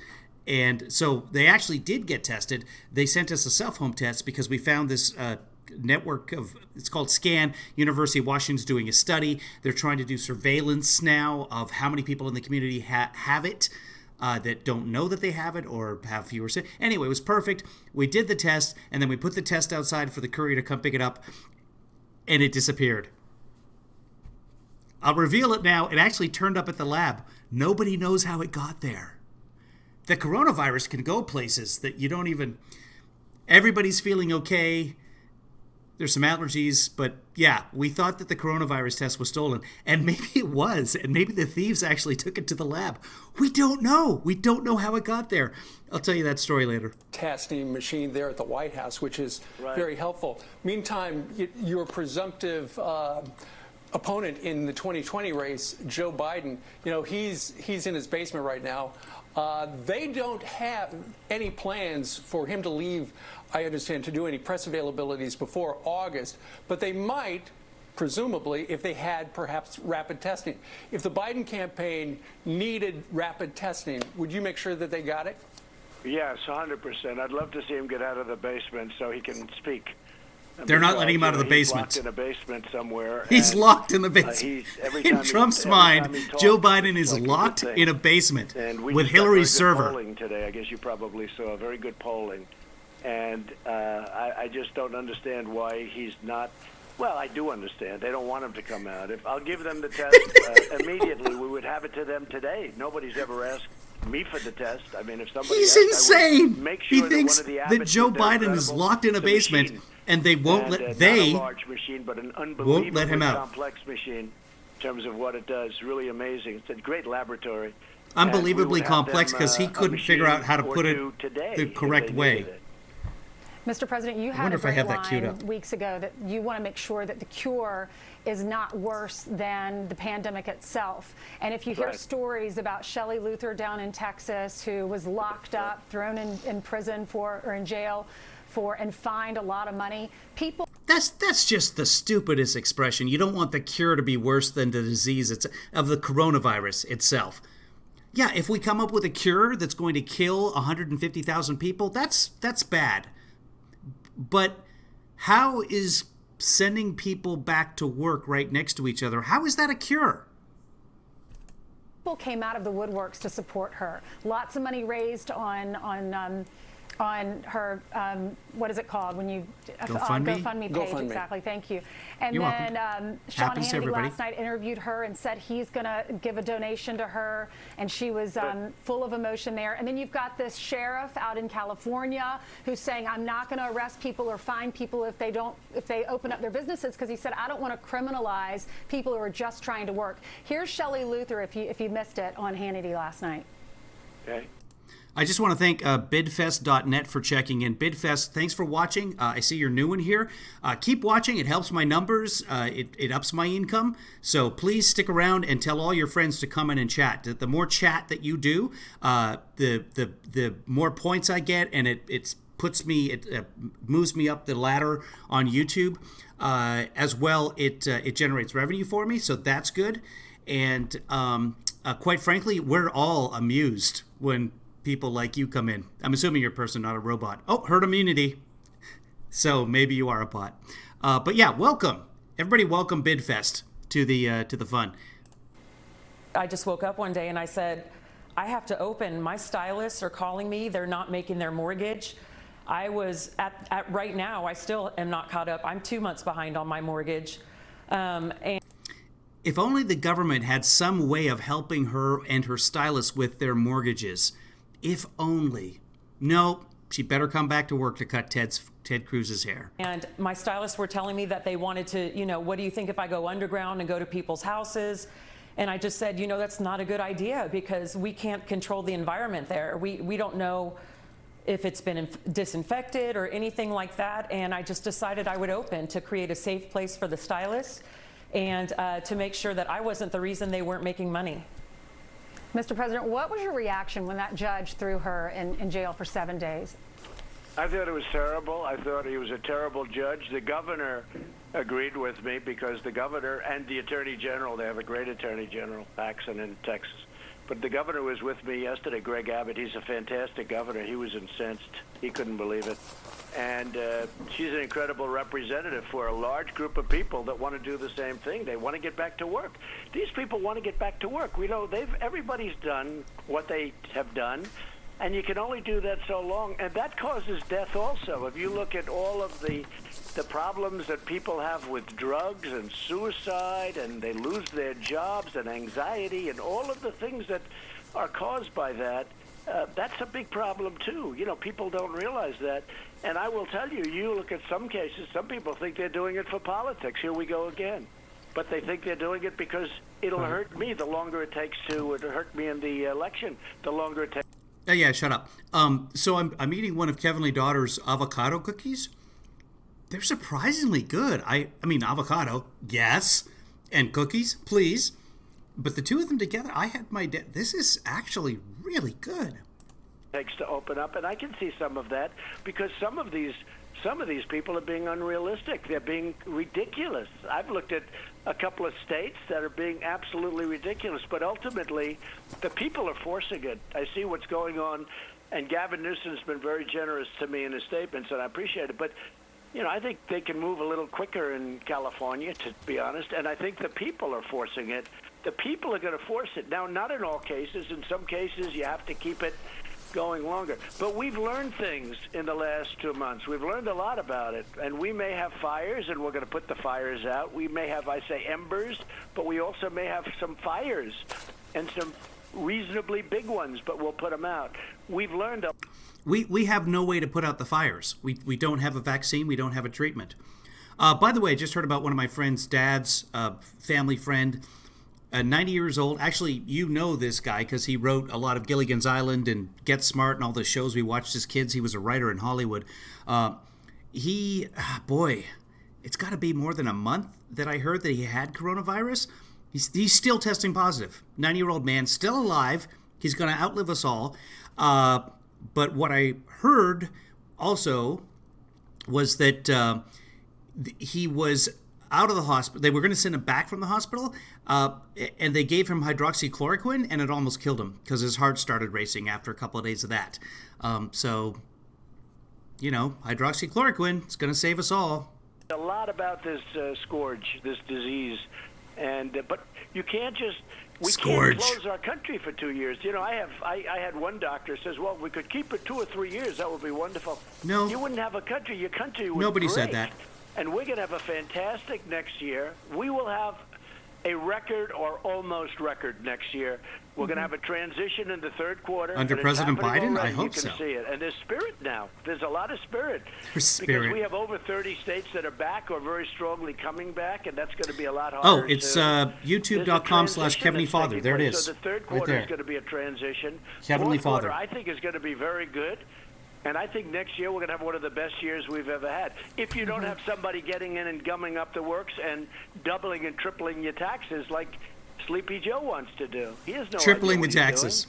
And so they actually did get tested. They sent us a self-home test because we found this network of, it's called SCAN. University of Washington's doing a study. They're trying to do surveillance now of how many people in the community have it that don't know that they have it or have fewer. Anyway, it was perfect. We did the test, and then we put the test outside for the courier to come pick it up, and it disappeared. I'll reveal it now. It actually turned up at the lab. Nobody knows how it got there. The coronavirus can go places that you don't even... Everybody's feeling okay. There's some allergies, but yeah, we thought that the coronavirus test was stolen, and maybe it was, and maybe the thieves actually took it to the lab. We don't know. We don't know how it got there. I'll tell you that story later. Testing machine there at the White House, which is very helpful. Meantime, your presumptive opponent in the 2020 race, Joe Biden, he's in his basement right now. They don't have any plans for him to leave, I understand, to do any press availabilities before August, but they might, presumably, if they had perhaps rapid testing. If the Biden campaign needed rapid testing, would you make sure that they got it? Yes, 100%. I'd love to see him get out of the basement so he can speak. They're not letting him out of the basement. He's locked in a basement somewhere. He's locked in the basement. In Trump's mind, Joe Biden is locked in a basement with Hillary's server. Polling today, I guess you probably saw very good polling, and I just don't understand why he's not. Well, I do understand. They don't want him to come out. If I'll give them the test immediately, we would have it to them today. Nobody's ever asked me for the test. I mean, if somebody He's asked, insane. Make sure he thinks that Joe Biden is locked in a basement. Machine. And they won't let not they a large machine, but an won't unbelievably let him out. complex machine in terms of what it does. Really amazing. It's a great laboratory. Unbelievably complex because he couldn't figure out how to put it the correct way. Mr. President, you had a great line weeks ago that you want to make sure that the cure is not worse than the pandemic itself. And if you hear stories about Shelley Luther down in Texas, who was locked up, thrown in prison or in jail and fined a lot of money, people... That's just the stupidest expression. You don't want the cure to be worse than the disease of the coronavirus itself. Yeah, if we come up with a cure that's going to kill 150,000 people, that's bad. But how is sending people back to work right next to each other, how is that a cure? People came out of the woodworks to support her. Lots of money raised on her, what is it called when you GoFundMe page? Exactly, thank you. And You're then Sean Hannity last night interviewed her and said he's going to give a donation to her, and she was full of emotion there. And then you've got this sheriff out in California who's saying, I'm not going to arrest people or fine people if they open up their businesses, because he said, I don't want to criminalize people who are just trying to work. Here's Shelley Luther, if you missed it, on Hannity last night. Okay. I just want to thank bidfest.net for checking in. Bidfest, thanks for watching. I see you're new in here. Keep watching. It helps my numbers. It ups my income. So please stick around and tell all your friends to come in and chat. The more chat that you do, the more points I get, and it moves me up the ladder on YouTube. As well, it generates revenue for me, so that's good. And quite frankly, we're all amused when people like you come in. I'm assuming you're a person, not a robot. Oh, herd immunity. So maybe you are a bot. But yeah, welcome. Everybody welcome BidFest to the fun. I just woke up one day and I said, I have to open. My stylists are calling me. They're not making their mortgage. I was at right now, I still am not caught up. I'm 2 months behind on my mortgage. And if only the government had some way of helping her and her stylists with their mortgages. If only. No, she better come back to work to cut Ted Cruz's hair. And my stylists were telling me that they wanted to, what do you think if I go underground and go to people's houses? And I just said, that's not a good idea, because we can't control the environment there. We don't know if it's been disinfected or anything like that. And I just decided I would open to create a safe place for the stylists and to make sure that I wasn't the reason they weren't making money. Mr. President, what was your reaction when that judge threw her in jail for 7 days? I thought it was terrible. I thought he was a terrible judge. The governor agreed with me, because the governor and the attorney general, they have a great attorney general, Paxson in Texas, But the governor was with me yesterday, Greg Abbott. He's a fantastic governor. He was incensed. He couldn't believe it. And she's an incredible representative for a large group of people that want to do the same thing. They want to get back to work. These people want to get back to work. We know everybody's done what they have done, and you can only do that so long. And that causes death also. If you look at all of the problems that people have with drugs and suicide, and they lose their jobs and anxiety and all of the things that are caused by that, that's a big problem too. You know, people don't realize that. And I will tell you, you look at some cases, some people think they're doing it for politics. Here we go again. But they think they're doing it because it'll hurt me the longer it takes to hurt me in the election, the longer it takes. Yeah, shut up. So I'm eating one of Kevin Lee Daughter's avocado cookies. They're surprisingly good. I mean, avocado, yes, and cookies, please. But the two of them together, I had my day. This is actually really good. Takes to open up, and I can see some of that because some of these people are being unrealistic. They're being ridiculous. I've looked at a couple of states that are being absolutely ridiculous, but ultimately the people are forcing it. I see what's going on, and Gavin Newsom's been very generous to me in his statements, and I appreciate it. But you know, I think they can move a little quicker in California, to be honest, and I think the people are forcing it. The people are going to force it. Now, not in all cases. In some cases, you have to keep it going longer. But we've learned things in the last 2 months. We've learned a lot about it. And we may have fires, and we're going to put the fires out. We may have, I say, embers, but we also may have some fires and some reasonably big ones, but we'll put them out. We've learned We have no way to put out the fires. We don't have a vaccine. We don't have a treatment. By the way, I just heard about one of my friend's dad's family friend, 90 years old. Actually, you know this guy because he wrote a lot of Gilligan's Island and Get Smart and all the shows we watched as kids. He was a writer in Hollywood. It's got to be more than a month that I heard that he had coronavirus. He's still testing positive. 90-year-old man, still alive. He's going to outlive us all. But what I heard also was that he was out of the hospital. They were going to send him back from the hospital, and they gave him hydroxychloroquine, and it almost killed him because his heart started racing after a couple of days of that. So, you know, hydroxychloroquine is going to save us all. A lot about this scourge, this disease, and but you can't just. We can't close our country for 2 years. You know, I had one doctor says, well, if we could keep it 2 or 3 years, that would be wonderful. No. You wouldn't have a country. Your country would Nobody break. said that. And we're going to have a fantastic next year. We will have a record or almost record next year. We're going to have a transition in the third quarter. Under President Biden? I hope so. You can see it. And there's spirit now. There's a lot of spirit. There's spirit. Because we have over 30 states that are back or very strongly coming back, and that's going to be a lot harder. Oh, it's youtube.com/KevinLeeFather. There it is. So the third quarter is going to be a transition. Kevin Lee Fourth Father. quarter, I think, is going to be very good. And I think next year we're going to have one of the best years we've ever had. If you don't have somebody getting in and gumming up the works and doubling and tripling your taxes like Sleepy Joe wants to do. He has no tripling the idea what taxes.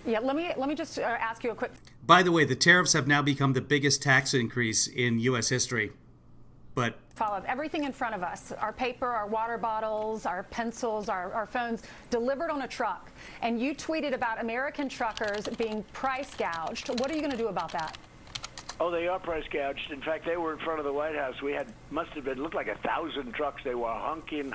Yeah, let me just ask you a quick. By the way, the tariffs have now become the biggest tax increase in U.S. history. But follow everything in front of us, our paper, our water bottles, our pencils, our phones, delivered on a truck. And you tweeted about American truckers being price gouged. What are you going to do about that? Oh, they are price gouged. In fact, they were in front of the White House. We had, looked like 1,000 trucks. They were honking.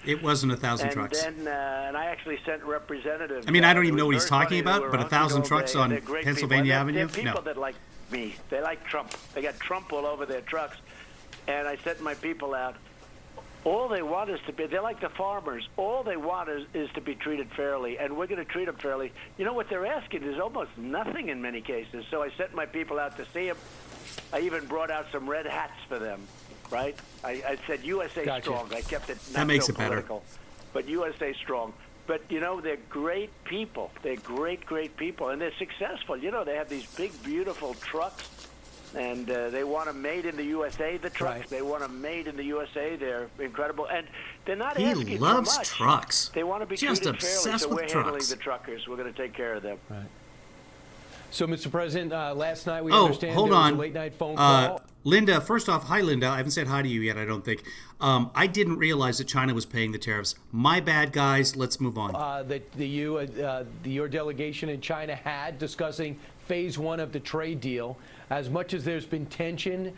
It wasn't 1,000 trucks. And I actually sent representatives. I mean, I don't even know what he's talking about, but 1,000 trucks on Pennsylvania Avenue? They're people that like me. They like Trump. They got Trump all over their trucks. And I sent my people out. All they want is to be, they're like the farmers. All they want is to be treated fairly, and we're going to treat them fairly. You know, what they're asking is almost nothing in many cases. So I sent my people out to see them. I even brought out some red hats for them, right? I said USA Strong. I kept it not that makes so it better. political, but USA Strong. But, you know, they're great people. They're great, great people, and they're successful. You know, they have these big, beautiful trucks. And they want them made in the USA, the trucks. Right. They want them made in the USA. They're incredible. And they're not He asking loves for much. trucks. They want to be Just treated fairly, obsessed so with we're trucks. handling the truckers. We're going to take care of them. Right. So, Mr. President, last night we Oh, understand hold there was on. a late-night phone call. Linda, first off, hi, Linda. I haven't said hi to you yet, I don't think. I didn't realize that China was paying the tariffs. My bad, guys. Let's move on. Your delegation in China had discussing phase one of the trade deal. As much as there's been tension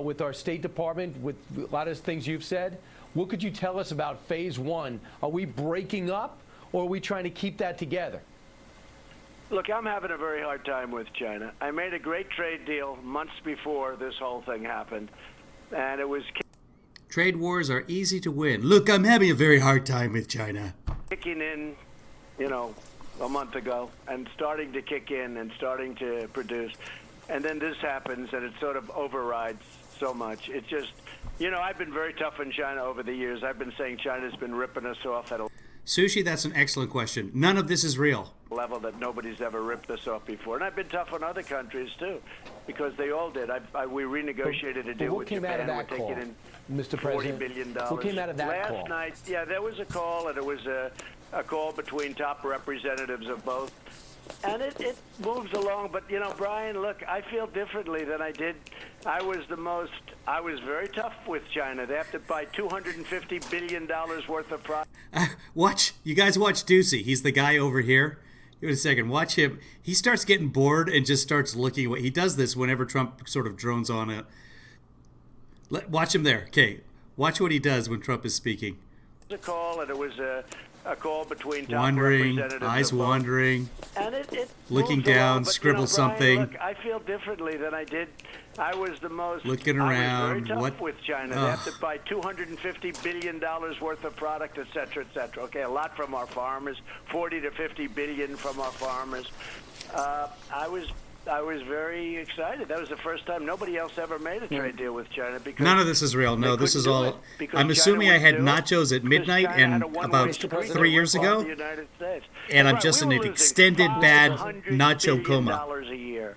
with our State Department, with a lot of things you've said, what could you tell us about phase one? Are we breaking up, or are we trying to keep that together? Look, I'm having a very hard time with China. I made a great trade deal months before this whole thing happened, and it was Trade wars are easy to win. Look, I'm having a very hard time with China. kicking in, a month ago, and starting to kick in and starting to produce. And then this happens, and it sort of overrides so much. It's just, I've been very tough on China over the years. I've been saying China's been ripping us off at a Sushi, that's an excellent question. None of this is real. level that nobody's ever ripped us off before. And I've been tough on other countries, too, because they all did. We renegotiated a deal with Japan. We're taking in Mr. $40 President? billion. What came out of that call? Last night, there was a call, and it was a call between top representatives of both. And it moves along. But, Brian, look, I feel differently than I did. I was very tough with China. They have to buy $250 billion worth of products. You guys watch Ducey. He's the guy over here. Give it a second. Watch him. He starts getting bored and just starts looking away. He does this whenever Trump sort of drones on it. Watch him there. Okay. Watch what he does when Trump is speaking. A call, and it was a call between top Wandering, representatives. eyes wandering, and it looking moves down, along. But, scribble Brian, something. Look, I feel differently than I did. I was the most looking I around. was very tough What? with China. They have to buy $250 billion worth of product, et cetera, et cetera. Okay, a lot from our farmers, 40 to 50 billion from our farmers. I was very excited. That was the first time nobody else ever made a trade deal with China. Because none of this is real. No, this is all. I'm assuming I had nachos at midnight and about 3 years ago, and I'm just in an extended bad nacho coma. $500 a year,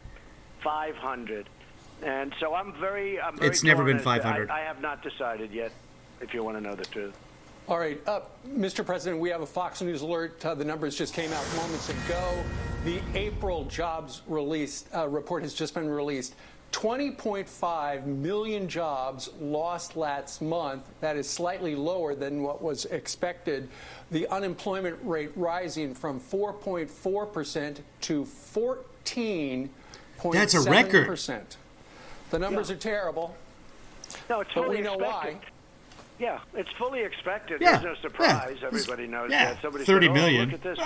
500, and so I'm very. It's never been torn. 500. I have not decided yet. If you want to know the truth. All right, Mr. President, we have a Fox News alert. The numbers just came out moments ago. The April jobs report has just been released. 20.5 million jobs lost last month. That is slightly lower than what was expected. The unemployment rate rising from 4.4% to 14.7%. That's a record. The numbers are terrible. No, it's but fully we know expected. why. Yeah, it's fully expected. Yeah, There's no surprise. yeah. Everybody knows Yeah, that. Somebody 30 said, million. Look at this.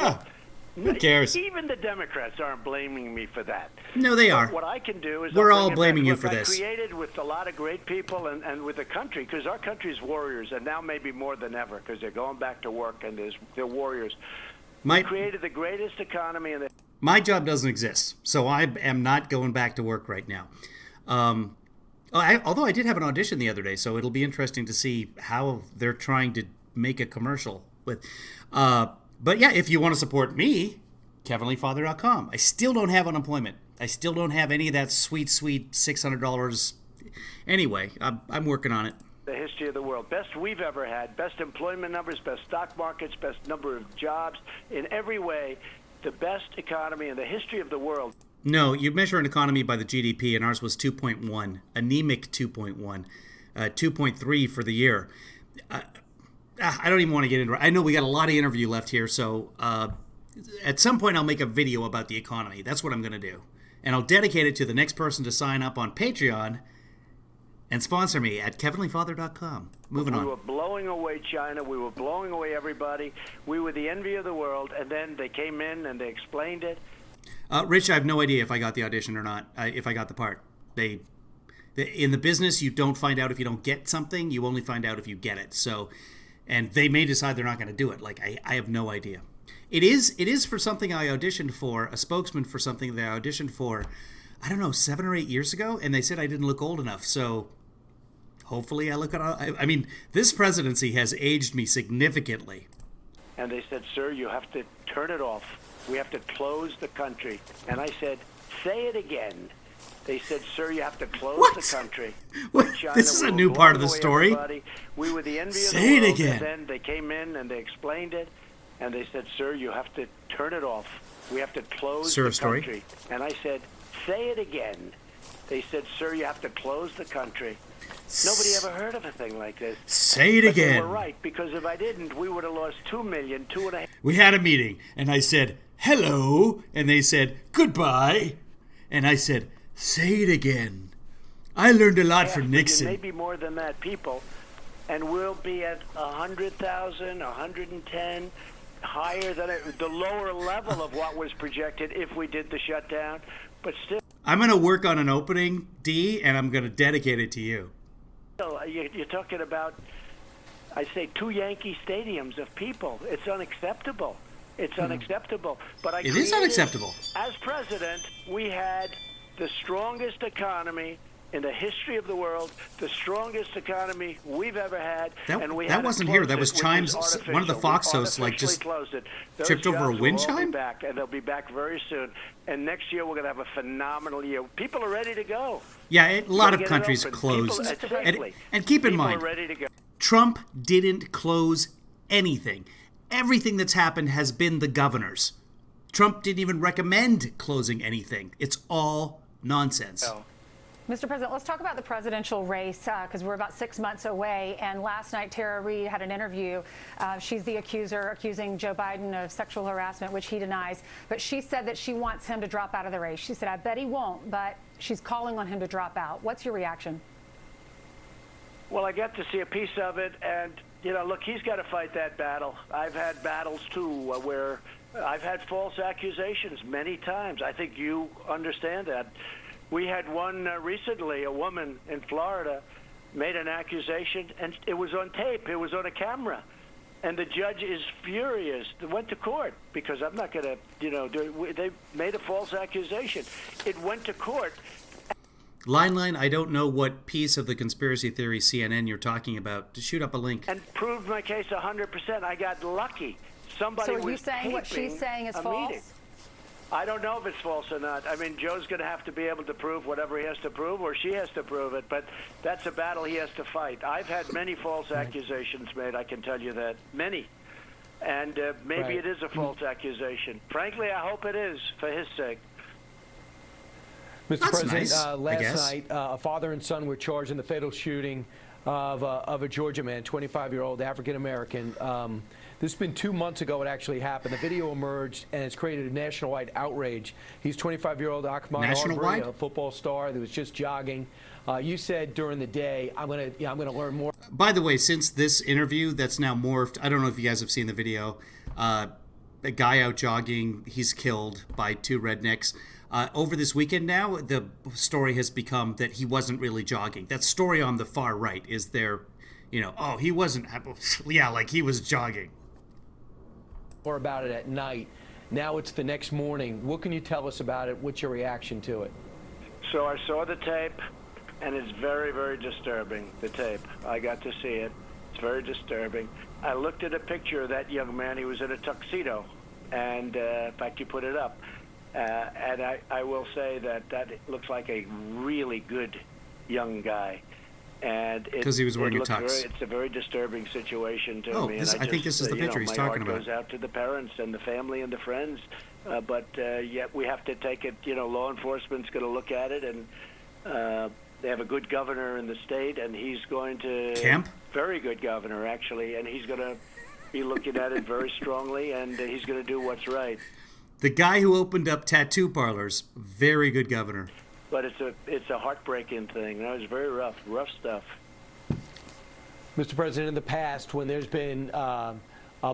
Who cares? Even the Democrats aren't blaming me for that. No, they are. What I can do is We're I'll all bring it blaming back. you Look, for I this. created with a lot of great people and with the country, because our country's warriors, and now maybe more than ever, because they're going back to work and they're warriors. We created the greatest economy in the. My job doesn't exist, so I am not going back to work right now. Although I did have an audition the other day, so it'll be interesting to see how they're trying to make a commercial with. But yeah, if you want to support me, KevinLeeFather.com. I still don't have unemployment. I still don't have any of that sweet $600. Anyway, I'm working on it. The history of the world. Best we've ever had. Best employment numbers, best stock markets, best number of jobs. In every way, the best economy in the history of the world. No, you measure an economy by the GDP, and ours was 2.1, anemic 2.1, 2.3 for the year. I don't even want to get into it. I know we got a lot of interview left here, so at some point I'll make a video about the economy. That's what I'm going to do. And I'll dedicate it to the next person to sign up on Patreon and sponsor me at KevinLeeFather.com. Moving on. We were blowing away China. We were blowing away everybody. We were the envy of the world, and then they came in and they explained it. Rich, I have no idea if I got the audition or not, if I got the part. In the business, you don't find out if you don't get something. You only find out if you get it. So, and they may decide they're not going to do it. Like, I have no idea. It is for something I auditioned for, a spokesman for something that I auditioned for, I don't know, 7 or 8 years ago, and they said I didn't look old enough. So hopefully I look at I mean, this presidency has aged me significantly. And they said, sir, you have to turn it off. We have to close the country. And I said, say it again. They said, sir, you have to close the country. What? China, This is a new part of the story. Everybody. We were the envy of the Say it world. again. And then they came in and they explained it. And they said, sir, you have to turn it off. We have to close the country. And I said, say it again. They said, "Sir, you have to close the country." Nobody ever heard of a thing like this. Say it But again. they were right, because if I didn't, we would have lost 2 million, 2.5. We had a meeting, and I said, hello, and they said, goodbye. And I said, say it again. I learned a lot from Nixon. Maybe more than that, people. And we'll be at 100,000, 110, higher than the lower level of what was projected if we did the shutdown. But still, I'm going to work on an opening, D, and I'm going to dedicate it to you. You're talking about, I say, 2 Yankee stadiums of people. It's unacceptable. It's unacceptable. But It is unacceptable. As president, we had the strongest economy in the history of the world, the strongest economy we've ever had. That wasn't here. That was Chimes, one of the Fox hosts, like just tripped over a wind chime? Back, and they'll be back very soon. And next year, we're going to have a phenomenal year. People are ready to go. Yeah, a lot of countries closed. And keep in mind, Trump didn't close anything. Everything that's happened has been the governors. Trump didn't even recommend closing anything. It's all nonsense. No. Mr. President, let's talk about the presidential race because we're about 6 months away. And last night, Tara Reade had an interview. She's the accuser, accusing Joe Biden of sexual harassment, which he denies. But she said that she wants him to drop out of the race. She said, I bet he won't, but she's calling on him to drop out. What's your reaction? Well, I got to see a piece of it. And, you know, look, he's got to fight that battle. I've had battles, too, where I've had false accusations many times. I think you understand that. We had one recently, a woman in Florida made an accusation, and it was on tape. It was on a camera. And the judge is furious. They went to court because I'm not going to, they made a false accusation. It went to court. Line, I don't know what piece of the conspiracy theory CNN you're talking about. To shoot up a link. And proved my case 100%. I got lucky. Somebody was So are you saying what she's saying is false? Meeting. I don't know if it's false or not. I mean, Joe's going to have to be able to prove whatever he has to prove, or she has to prove it, but that's a battle he has to fight. I've had many false accusations made, I can tell you that. Many. And maybe it is a false accusation. Frankly, I hope it is, for his sake. Mr. That's President, nice, last night, a father and son were charged in the fatal shooting of a Georgia man, 25-year-old African-American. This has been 2 months ago it actually happened. The video emerged, and it's created a nationwide outrage. He's 25-year-old Ahmaud Arbery, a football star that was just jogging. You said during the day, I'm gonna learn more. By the way, since this interview that's now morphed, I don't know if you guys have seen the video. A guy out jogging, he's killed by 2 rednecks. Over this weekend now, the story has become that he wasn't really jogging. That story on the far right is there, oh, he wasn't, yeah, like he was jogging. More about it at night. Now it's the next morning. What can you tell us about it? What's your reaction to it? So I saw the tape, and it's very, very disturbing, the tape. I got to see it. It's very disturbing. I looked at a picture of that young man. He was in a tuxedo, and in fact, you put it up. And I will say that looks like a really good young guy. And because he was wearing a tux. It's a very disturbing situation to me. I think this is the picture he's talking about. My heart goes out to the parents and the family and the friends. But yet we have to take it, law enforcement's going to look at it. And they have a good governor in the state, and he's going to... Kemp? Very good governor, actually. And he's going to be looking at it very strongly, and he's going to do what's right. The guy who opened up tattoo parlors, very good governor. But it's a heartbreaking thing. That was very rough stuff. Mr. President, in the past, when there's been a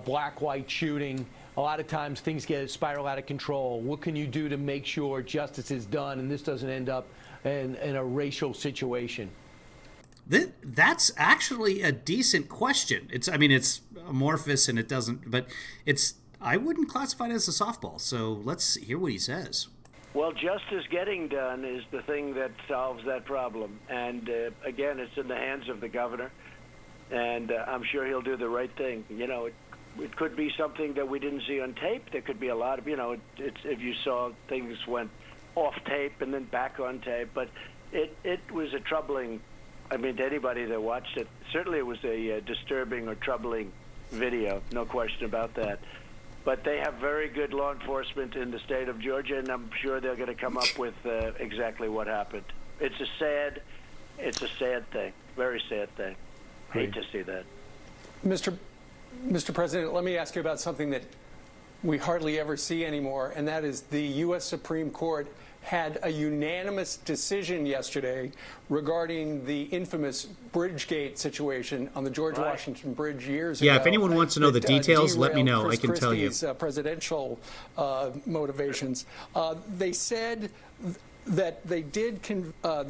black-white shooting, a lot of times things get spiral out of control. What can you do to make sure justice is done and this doesn't end up in a racial situation? That's actually a decent question. It's amorphous and it doesn't, but I wouldn't classify it as a softball. So let's hear what he says. Well, justice getting done is the thing that solves that problem. And, again, it's in the hands of the governor. And I'm sure he'll do the right thing. It could be something that we didn't see on tape. There could be a lot of, if you saw things went off tape and then back on tape. But it was a troubling, to anybody that watched it, certainly it was a disturbing or troubling video. No question about that. But they have very good law enforcement in the state of Georgia, and I'm sure they're going to come up with exactly what happened. It's a sad thing, very sad thing. Hate to see that. Mr. President, let me ask you about something that we hardly ever see anymore, and that is the U.S. Supreme Court had a unanimous decision yesterday regarding the infamous Bridgegate situation on the George Washington Bridge years ago. Yeah, if anyone wants to know the details, let me know. I can tell you. Presidential motivations. They said that they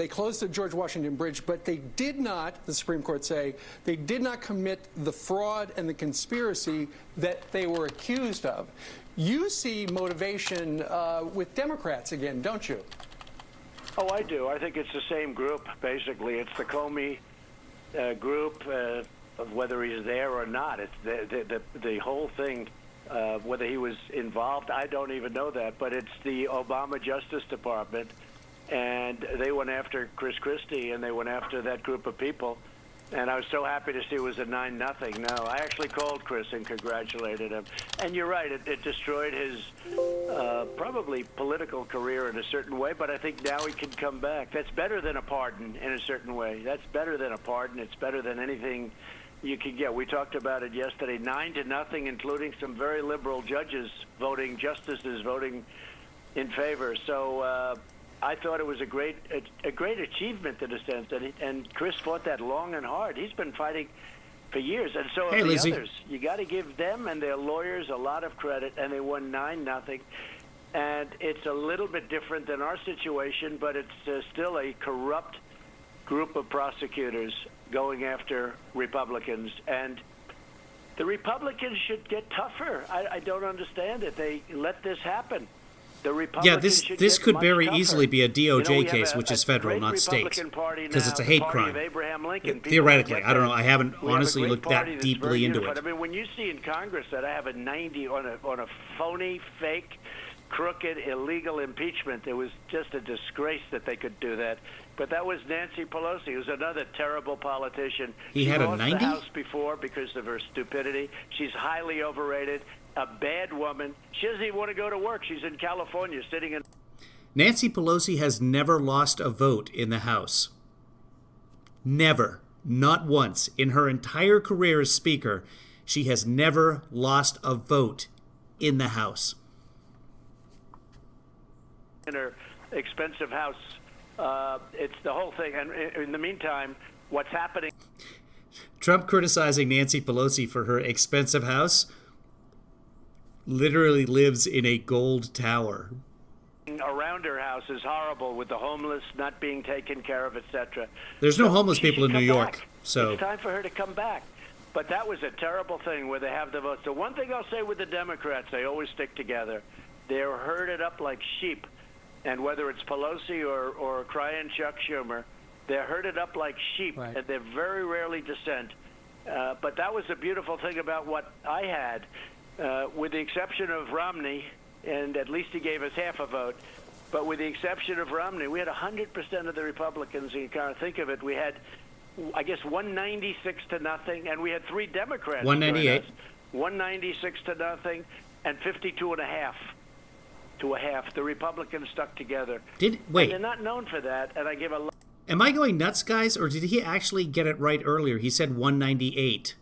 closed the George Washington Bridge, but they did not, the Supreme Court say, they did not commit the fraud and the conspiracy that they were accused of. You see motivation with Democrats again, don't you? Oh, I do. I think it's the same group, basically. It's the Comey group, of whether he's there or not. It's the whole thing, whether he was involved, I don't even know that. But it's the Obama Justice Department, and they went after Chris Christie, and they went after that group of people. And I was so happy to see it was a 9-0. No, I actually called Chris and congratulated him. And you're right, it destroyed his probably political career in a certain way, but I think now he can come back. That's better than a pardon in a certain way. That's better than a pardon. It's better than anything you can get. We talked about it yesterday, 9-0, including some very liberal justices voting in favor. So I thought it was a great achievement in a sense, and Chris fought that long and hard. He's been fighting for years, and so have the others. You got to give them and their lawyers a lot of credit, and they won 9-0. And it's a little bit different than our situation, but it's still a corrupt group of prosecutors going after Republicans, and the Republicans should get tougher. I don't understand it. They let this happen. Yeah, this could very easily be a DOJ case, which is federal, not state, because it's a hate crime. Theoretically, I don't know. I haven't honestly looked that deeply into it. I mean, when you see in Congress that I have a 90 on a phony, fake, crooked, illegal impeachment, it was just a disgrace that they could do that. But that was Nancy Pelosi, who's another terrible politician. He had a 90? She lost the House before because of her stupidity. She's highly overrated. A bad woman. She doesn't even want to go to work. She's in California sitting in... Nancy Pelosi has never lost a vote in the House. Never. Not once. In her entire career as Speaker, she has never lost a vote in the House. In her expensive house. It's the whole thing. And in the meantime, what's happening... Trump criticizing Nancy Pelosi for her expensive house literally lives in a gold tower. Around her house is horrible, with the homeless not being taken care of, etc. There's no homeless people in New York, so it's time for her to come back. But that was a terrible thing where they have the votes. The one thing I'll say with the Democrats, they always stick together. They're herded up like sheep, and whether it's Pelosi or crying Chuck Schumer, they're herded up like sheep, and they very rarely dissent. But that was the beautiful thing about what I had. With the exception of Romney, and at least he gave us half a vote, but with the exception of Romney, we had 100% of the Republicans. You kind of think of it, we had, I guess, 196-0, and we had 3 Democrats. 198. 196-0, and 52.5 to a half. The Republicans stuck together. Wait. And they're not known for that, and I give a... Am I going nuts, guys, or did he actually get it right earlier? He said 198.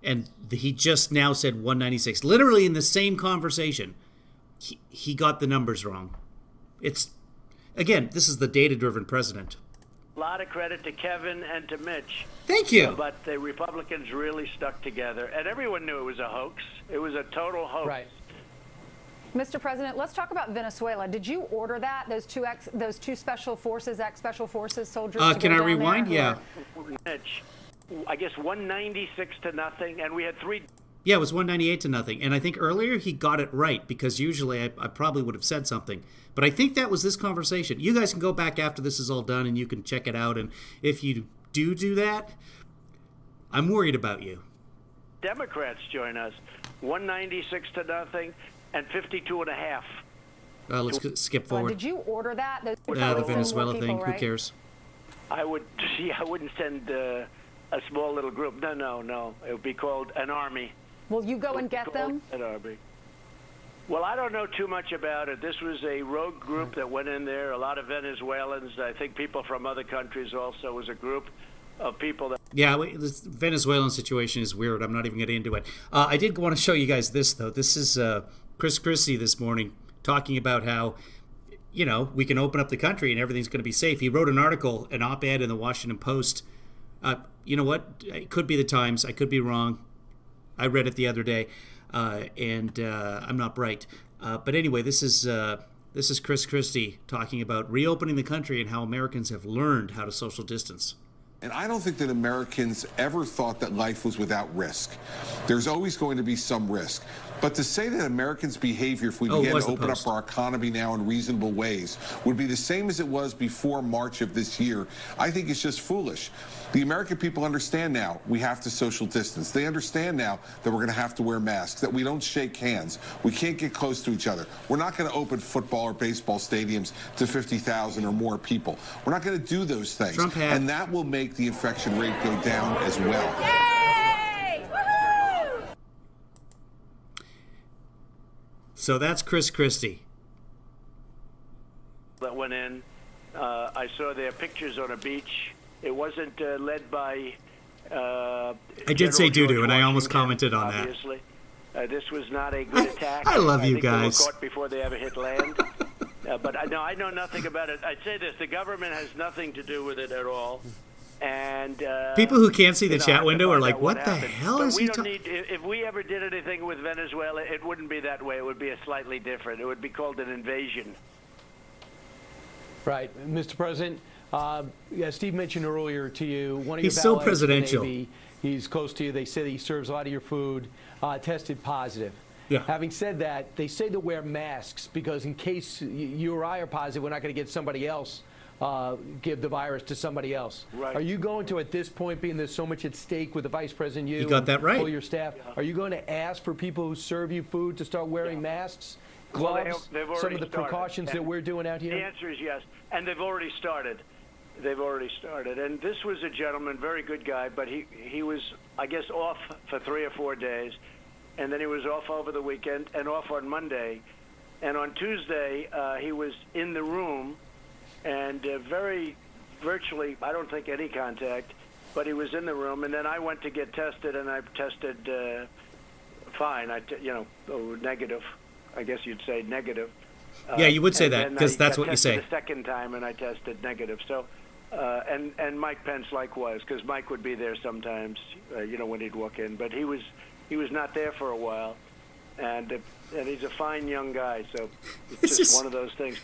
And he just now said 196. Literally in the same conversation, he got the numbers wrong. It's, again, this is the data-driven president. A lot of credit to Kevin and to Mitch. Thank you. But the Republicans really stuck together, and everyone knew it was a hoax. It was a total hoax. Right. Mr. President, let's talk about Venezuela. Did you order that? Those two special forces, ex-special forces soldiers? Can I rewind? Yeah. Mitch. I guess 196-0, and we had 3. Yeah, it was 198-0, and I think earlier he got it right, because usually I probably would have said something, but I think that was this conversation. You guys can go back after this is all done, and you can check it out, and if you do that, I'm worried about you. Democrats join us, 196-0, and 52.5. Let's skip forward. Did you order that? The Venezuela thing. Right? Who cares? I wouldn't send a small little group. No. It would be called an army. Will you go and get them? An army. Well, I don't know too much about it. This was a rogue group that went in there. A lot of Venezuelans. I think people from other countries also. Was a group of people that. Yeah, this Venezuelan situation is weird. I'm not even getting into it. I did want to show you guys this, though. This is Chris Christie this morning talking about how, we can open up the country and everything's going to be safe. He wrote an article, an op-ed in the Washington Post. You know what? It could be the Times. I could be wrong. I read it the other day, and I'm not bright. But anyway, this is Chris Christie talking about reopening the country and how Americans have learned how to social distance. And I don't think that Americans ever thought that life was without risk. There's always going to be some risk. But to say that Americans' behavior, if we begin to open up our economy now in reasonable ways, would be the same as it was before March of this year, I think it's just foolish. The American people understand now we have to social distance. They understand now that we're going to have to wear masks, that we don't shake hands. We can't get close to each other. We're not going to open football or baseball stadiums to 50,000 or more people. We're not going to do those things. And that will make the infection rate go down as well. Yay! Woohoo! So that's Chris Christie. That went in. I saw their pictures on a beach. It wasn't led by. I did say doo-doo, and I almost commented on obviously. This was not a good attack. I love you think guys. They were caught before they ever hit land. But I know nothing about it. I'd say this: the government has nothing to do with it at all. And people who can't see the chat window are like, "What the hell is he talking?" If we ever did anything with Venezuela, it wouldn't be that way. It would be a slightly different. It would be called an invasion. Right, Mr. President. Steve mentioned earlier to you one of He's your so valets presidential. in the Navy, he's close to you. They say that he serves a lot of your food. Tested positive. Yeah. Having said that, they say to wear masks because in case you or I are positive, we're not going to get somebody else. Give the virus to somebody else. Right. Are you going to, at this point, being there's so much at stake with the Vice President, you got that right. all your staff, are you going to ask for people who serve you food to start wearing masks, gloves, they've some of the started. precautions that we're doing out here? The answer is yes, and they've already started. And this was a gentleman, very good guy, but he was, I guess, off for 3 or 4 days, and then he was off over the weekend and off on Monday, and on Tuesday he was in the room. And virtually, I don't think any contact, but he was in the room. And then I went to get tested, and I tested fine. Negative. I guess you'd say negative. Yeah, you would say that because that's what you say. The second time, and I tested negative. So, and Mike Pence likewise, because Mike would be there sometimes, when he'd walk in. But he was not there for a while, and he's a fine young guy. So it's just one of those things.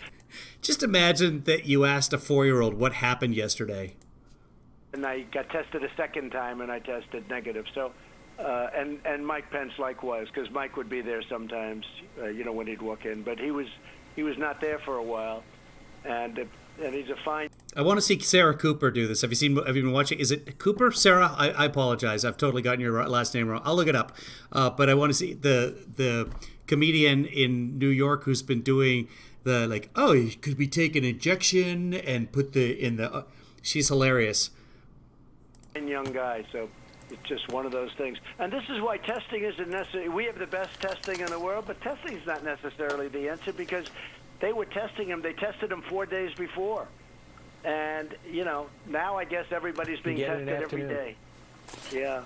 Just imagine that you asked a 4-year-old what happened yesterday. And I got tested a second time, and I tested negative. So, and Mike Pence likewise, because Mike would be there sometimes, when he'd walk in. But he was not there for a while, and he's a fine. I want to see Sarah Cooper do this. Have you been watching? Is it Cooper? Sarah? I apologize. I've totally gotten your last name wrong. I'll look it up. But I want to see the comedian in New York who's been doing could we take an injection and put she's hilarious. Young guy, so it's just one of those things. And this is why testing isn't necessary. We have the best testing in the world, but testing is not necessarily the answer because they were testing him. They tested him 4 days before. And, now I guess everybody's being tested every day. Yeah.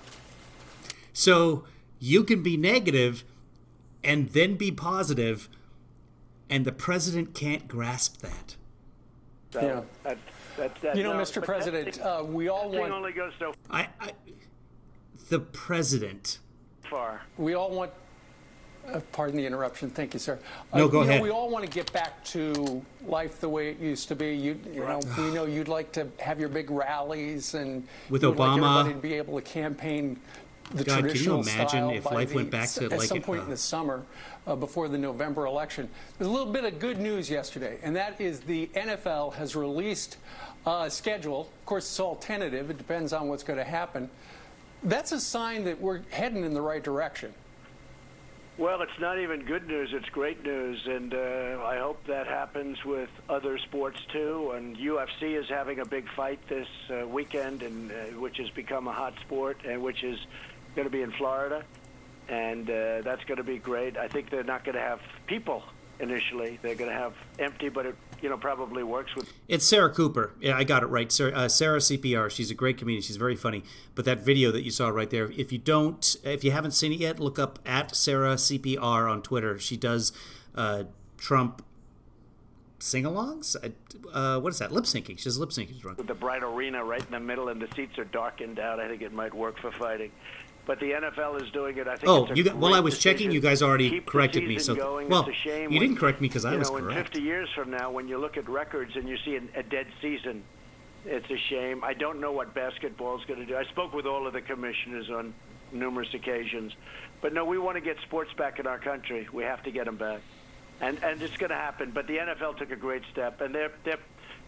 So you can be negative and then be positive, and the president can't grasp that. So Mr. President, we all want. Only goes so the president. far. We all want. Pardon the interruption. Thank you, sir. No, go ahead. We all want to get back to life the way it used to be. We know you'd like to have your big rallies and with Obama, like everybody to be able to campaign the traditional can you imagine style if life went back to at some point in the summer before the November election? There's a little bit of good news yesterday, and that is the NFL has released a schedule. Of course, it's all tentative. It depends on what's going to happen. That's a sign that we're heading in the right direction. Well, it's not even good news. It's great news, and I hope that happens with other sports, too. And UFC is having a big fight this weekend, and which has become a hot sport, and which is going to be in Florida. and that's going to be great. I think they're not going to have people initially. They're going to have empty, but it probably works with. It's Sarah Cooper. Yeah, I got it right. Sarah CPR. She's a great comedian. She's very funny. But that video that you saw right there, if you haven't seen it yet, look up at Sarah CPR on Twitter. She does Trump sing-alongs. What is that? Lip syncing. She does lip syncing. With the bright arena right in the middle, and the seats are darkened out. I think it might work for fighting. But the NFL is doing it. I think. While I was checking, you guys already Keep corrected me. So, it's a shame you didn't correct me because I was correct. In 50 years from now, when you look at records and you see a dead season, it's a shame. I don't know what basketball is going to do. I spoke with all of the commissioners on numerous occasions, but no, we want to get sports back in our country. We have to get them back, and it's going to happen. But the NFL took a great step, and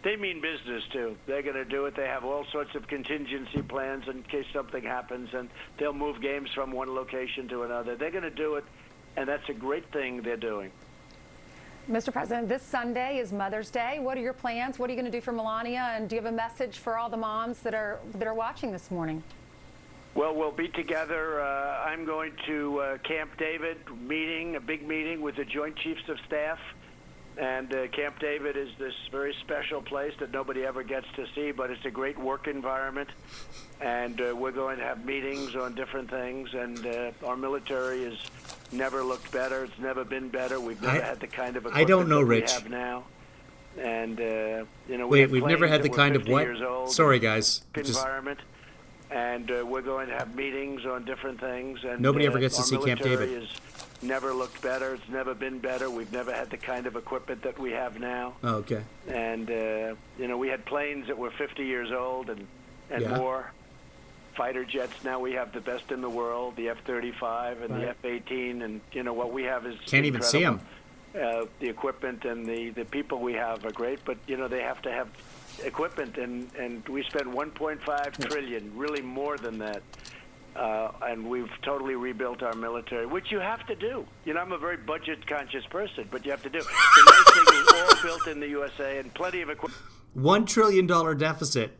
they mean business, too. They're going to do it. They have all sorts of contingency plans in case something happens, and they'll move games from one location to another. They're going to do it, and that's a great thing they're doing. Mr. President, this Sunday is Mother's Day. What are your plans? What are you going to do for Melania? And do you have a message for all the moms that are watching this morning? Well, we'll be together. I'm going to Camp David a big meeting with the Joint Chiefs of Staff. And Camp David is this very special place that nobody ever gets to see, but it's a great work environment. And we're going to have meetings on different things. And our military has never looked better. It's never been better. We've never had the kind of equipment we have now. And, we've never had the kind of what? Sorry, guys. Environment. And we're going to have meetings on different things. And nobody ever gets to see Camp David. Never looked better. It's never been better. We've never had the kind of equipment that we have now. Oh, okay. And, we had planes that were 50 years old and more. Fighter jets, now we have the best in the world, the F-35 and the F-18. And, what we have is can't even see them. The equipment and the people we have are great, but, they have to have equipment. And we spend $1.5 trillion, really more than that. And we've totally rebuilt our military, which you have to do. I'm a very budget-conscious person, but you have to do. The nice thing is all built in the USA and plenty of equipment. $1 trillion deficit.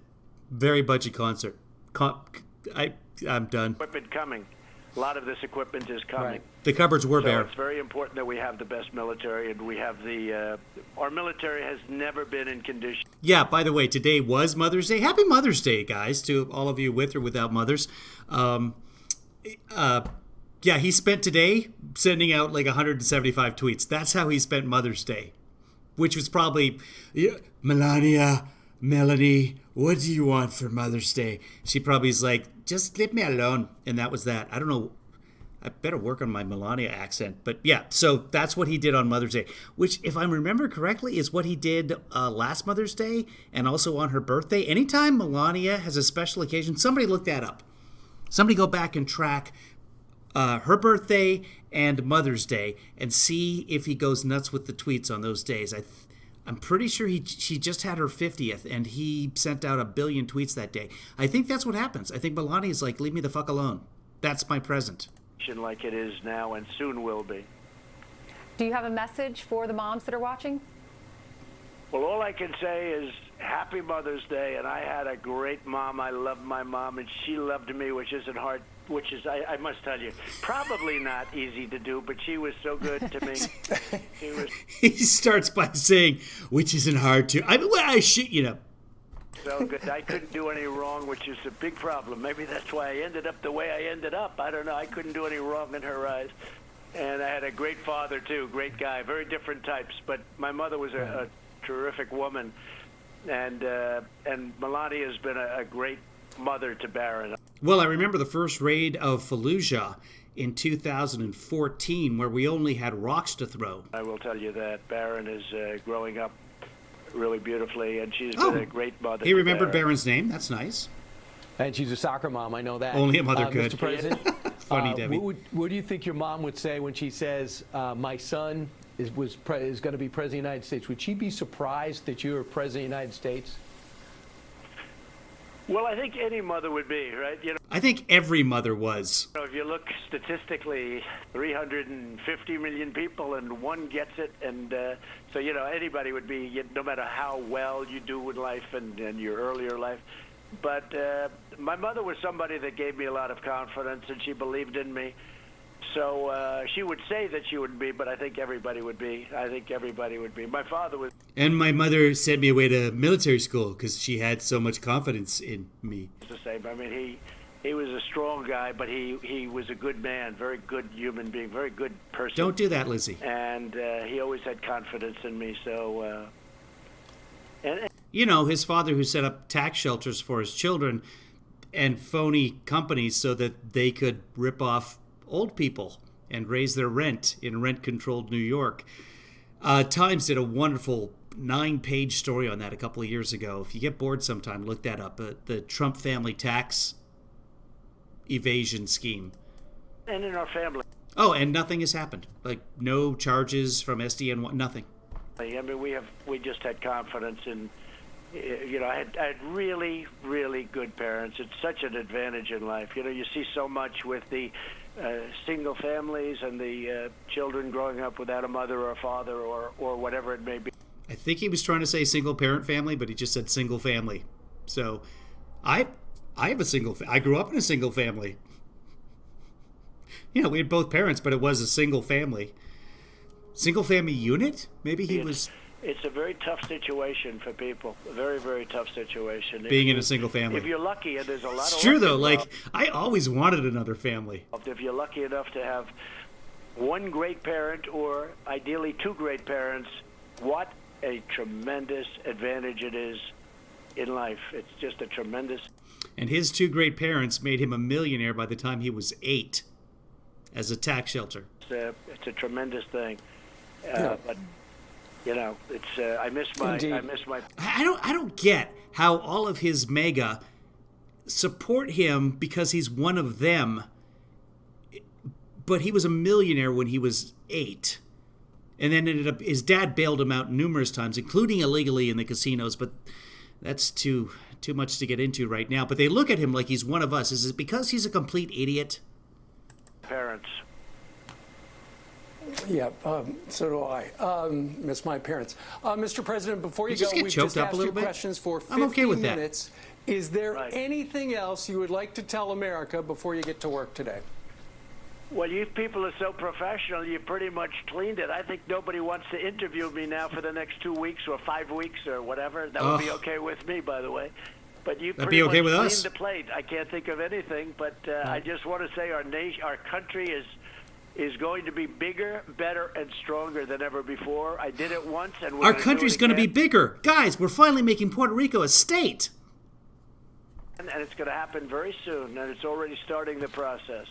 Very budget concert. I'm done. Equipment coming. A lot of this equipment is coming. Right. The cupboards were bare. It's very important that we have the best military, and we have our military has never been in condition. Yeah, by the way, today was Mother's Day. Happy Mother's Day, guys, to all of you with or without mothers. He spent today sending out like 175 tweets. That's how he spent Mother's Day, which was probably, Melanie, what do you want for Mother's Day? She probably is like, just leave me alone. And that was that. I don't know. I better work on my Melania accent. But yeah, so that's what he did on Mother's Day, which, if I remember correctly, is what he did last Mother's Day and also on her birthday. Anytime Melania has a special occasion, somebody look that up. Somebody go back and track her birthday and Mother's Day and see if he goes nuts with the tweets on those days. I'm pretty sure she just had her 50th, and he sent out 1 billion tweets that day. I think that's what happens. I think Melania's like, leave me the fuck alone. That's my present. Like it is now and soon will be. Do you have a message for the moms that are watching? Well, all I can say is happy Mother's Day, and I had a great mom. I loved my mom, and she loved me, which isn't hard. Which is, I must tell you, probably not easy to do, but she was so good to me. He starts by saying, which isn't hard to. So good. I couldn't do any wrong, which is a big problem. Maybe that's why I ended up the way I ended up. I don't know. I couldn't do any wrong in her eyes. And I had a great father, too, great guy, very different types. But my mother was a terrific woman. And Melania has been a great mother to Barron. Well, I remember the first raid of Fallujah in 2014, where we only had rocks to throw. I will tell you that Barron is growing up really beautifully, and she's been a great mother. He remembered Barron's name. That's nice. And she's a soccer mom. I know that. Only a mother could. Mr. President, funny, Debbie. What do you think your mom would say when she says, "My son is going to be president of the United States"? Would she be surprised that you are president of the United States? Well, I think any mother would be, right? I think every mother was. If you look statistically, 350 million people and one gets it. And so, anybody would be, no matter how well you do in life and your earlier life. But my mother was somebody that gave me a lot of confidence, and she believed in me. So she would say that she would be, but I think everybody would be. My father was. And my mother sent me away to military school because she had so much confidence in me. The same. I mean, he was a strong guy, but he was a good man, very good human being, very good person. Don't do that, Lizzie. And he always had confidence in me. So. You know, his father who set up tax shelters for his children and phony companies so that they could rip off old people and raise their rent in rent-controlled New York. Times did a wonderful 9-page story on that a couple of years ago. If you get bored sometime, look that up. The Trump family tax evasion scheme. And in our family. Oh, and nothing has happened. Like, no charges from SDN, nothing. I mean, we just had confidence in, I had really, really good parents. It's such an advantage in life. You see so much with the single families and the children growing up without a mother or a father or whatever it may be. I think he was trying to say single parent family, but he just said single family. So I have I grew up in a single family. We had both parents, but it was a single family. Single family unit? Maybe he was... It's a very tough situation for people. A very, very tough situation. Being in a single family. If you're lucky, and there's a lot of... It's true, though. Like, I always wanted another family. If you're lucky enough to have one great parent or ideally two great parents, what a tremendous advantage it is in life. It's just a tremendous... And his two great parents made him a millionaire by the time he was 8 as a tax shelter. It's a tremendous thing. But... it's I miss my. I don't get how all of his mega support him because he's one of them. But he was a millionaire when he was 8, and then ended up his dad bailed him out numerous times, including illegally in the casinos. But that's too much to get into right now. But they look at him like he's one of us. Is it because he's a complete idiot? Parents. Yeah, so do I. Miss my parents. Mr. President, before you go, we've just asked you questions for 50 minutes. Is there anything else you would like to tell America before you get to work today? Well, you people are so professional, you pretty much cleaned it. I think nobody wants to interview me now for the next 2 weeks or 5 weeks or whatever. That would be okay with me, by the way. But you pretty much cleaned the plate. I can't think of anything, but I just want to say our country is going to be bigger, better, and stronger than ever before. I did it once, and our country's going to be bigger. Guys, we're finally making Puerto Rico a state. And it's going to happen very soon, and it's already starting the process.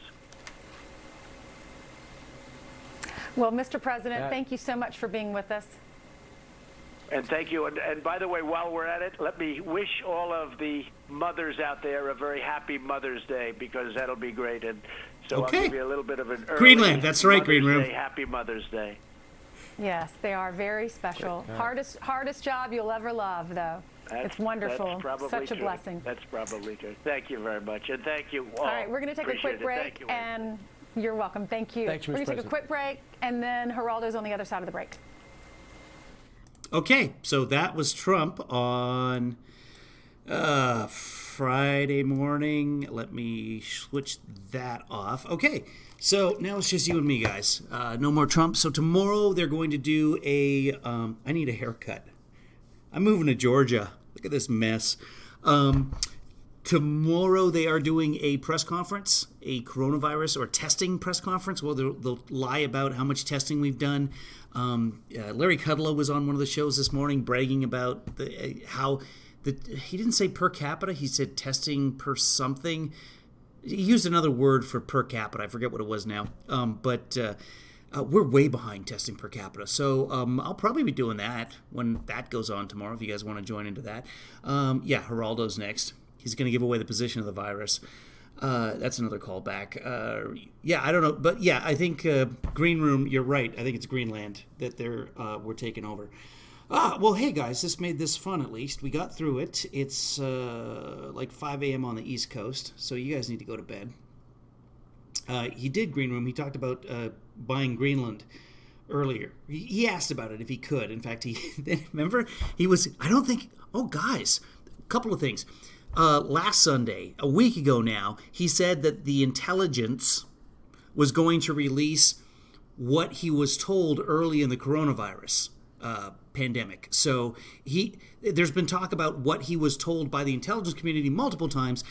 Well, Mr. President, thank you so much for being with us. And thank you. And by the way, while we're at it, let me wish all of the mothers out there a very happy Mother's Day, because that'll be great. And so I'll give you a little bit of an early Greenland, that's right, Mother's Green Room. Day, happy Mother's Day. Yes, they are very special. Hardest job you'll ever love, though. It's wonderful. That's probably such a true. blessing. That's probably true. Thank you very much, and thank you all. All right, we're going to take a quick break, and you're welcome. Thank you. Thanks, Mr. We're going to take a President. quick break, and then Geraldo's on the other side of the break. Okay, so that was Trump on Friday morning. Let me switch that off. Okay, so now it's just you and me, guys. No more Trump. So tomorrow they're going to do I need a haircut. I'm moving to Georgia. Look at this mess. Tomorrow they are doing a press conference, a coronavirus or testing press conference. Well, they'll lie about how much testing we've done. Larry Kudlow was on one of the shows this morning bragging about he didn't say per capita, he said testing per something. He used another word for per capita. I forget what it was now. But we're way behind testing per capita. So I'll probably be doing that when that goes on tomorrow, if you guys want to join into that. Geraldo's next. He's going to give away the position of the virus. That's another callback. I don't know. But I think Green Room, you're right. I think it's Greenland that we're taking over. Well, hey, guys, this made this fun at least. We got through it. It's like 5 a.m. on the East Coast, so you guys need to go to bed. He did, Green Room. He talked about buying Greenland earlier. He asked about it if he could. In fact, remember, guys, a couple of things. Last Sunday, a week ago now, he said that the intelligence was going to release what he was told early in the coronavirus pandemic. So there's been talk about what he was told by the intelligence community multiple times,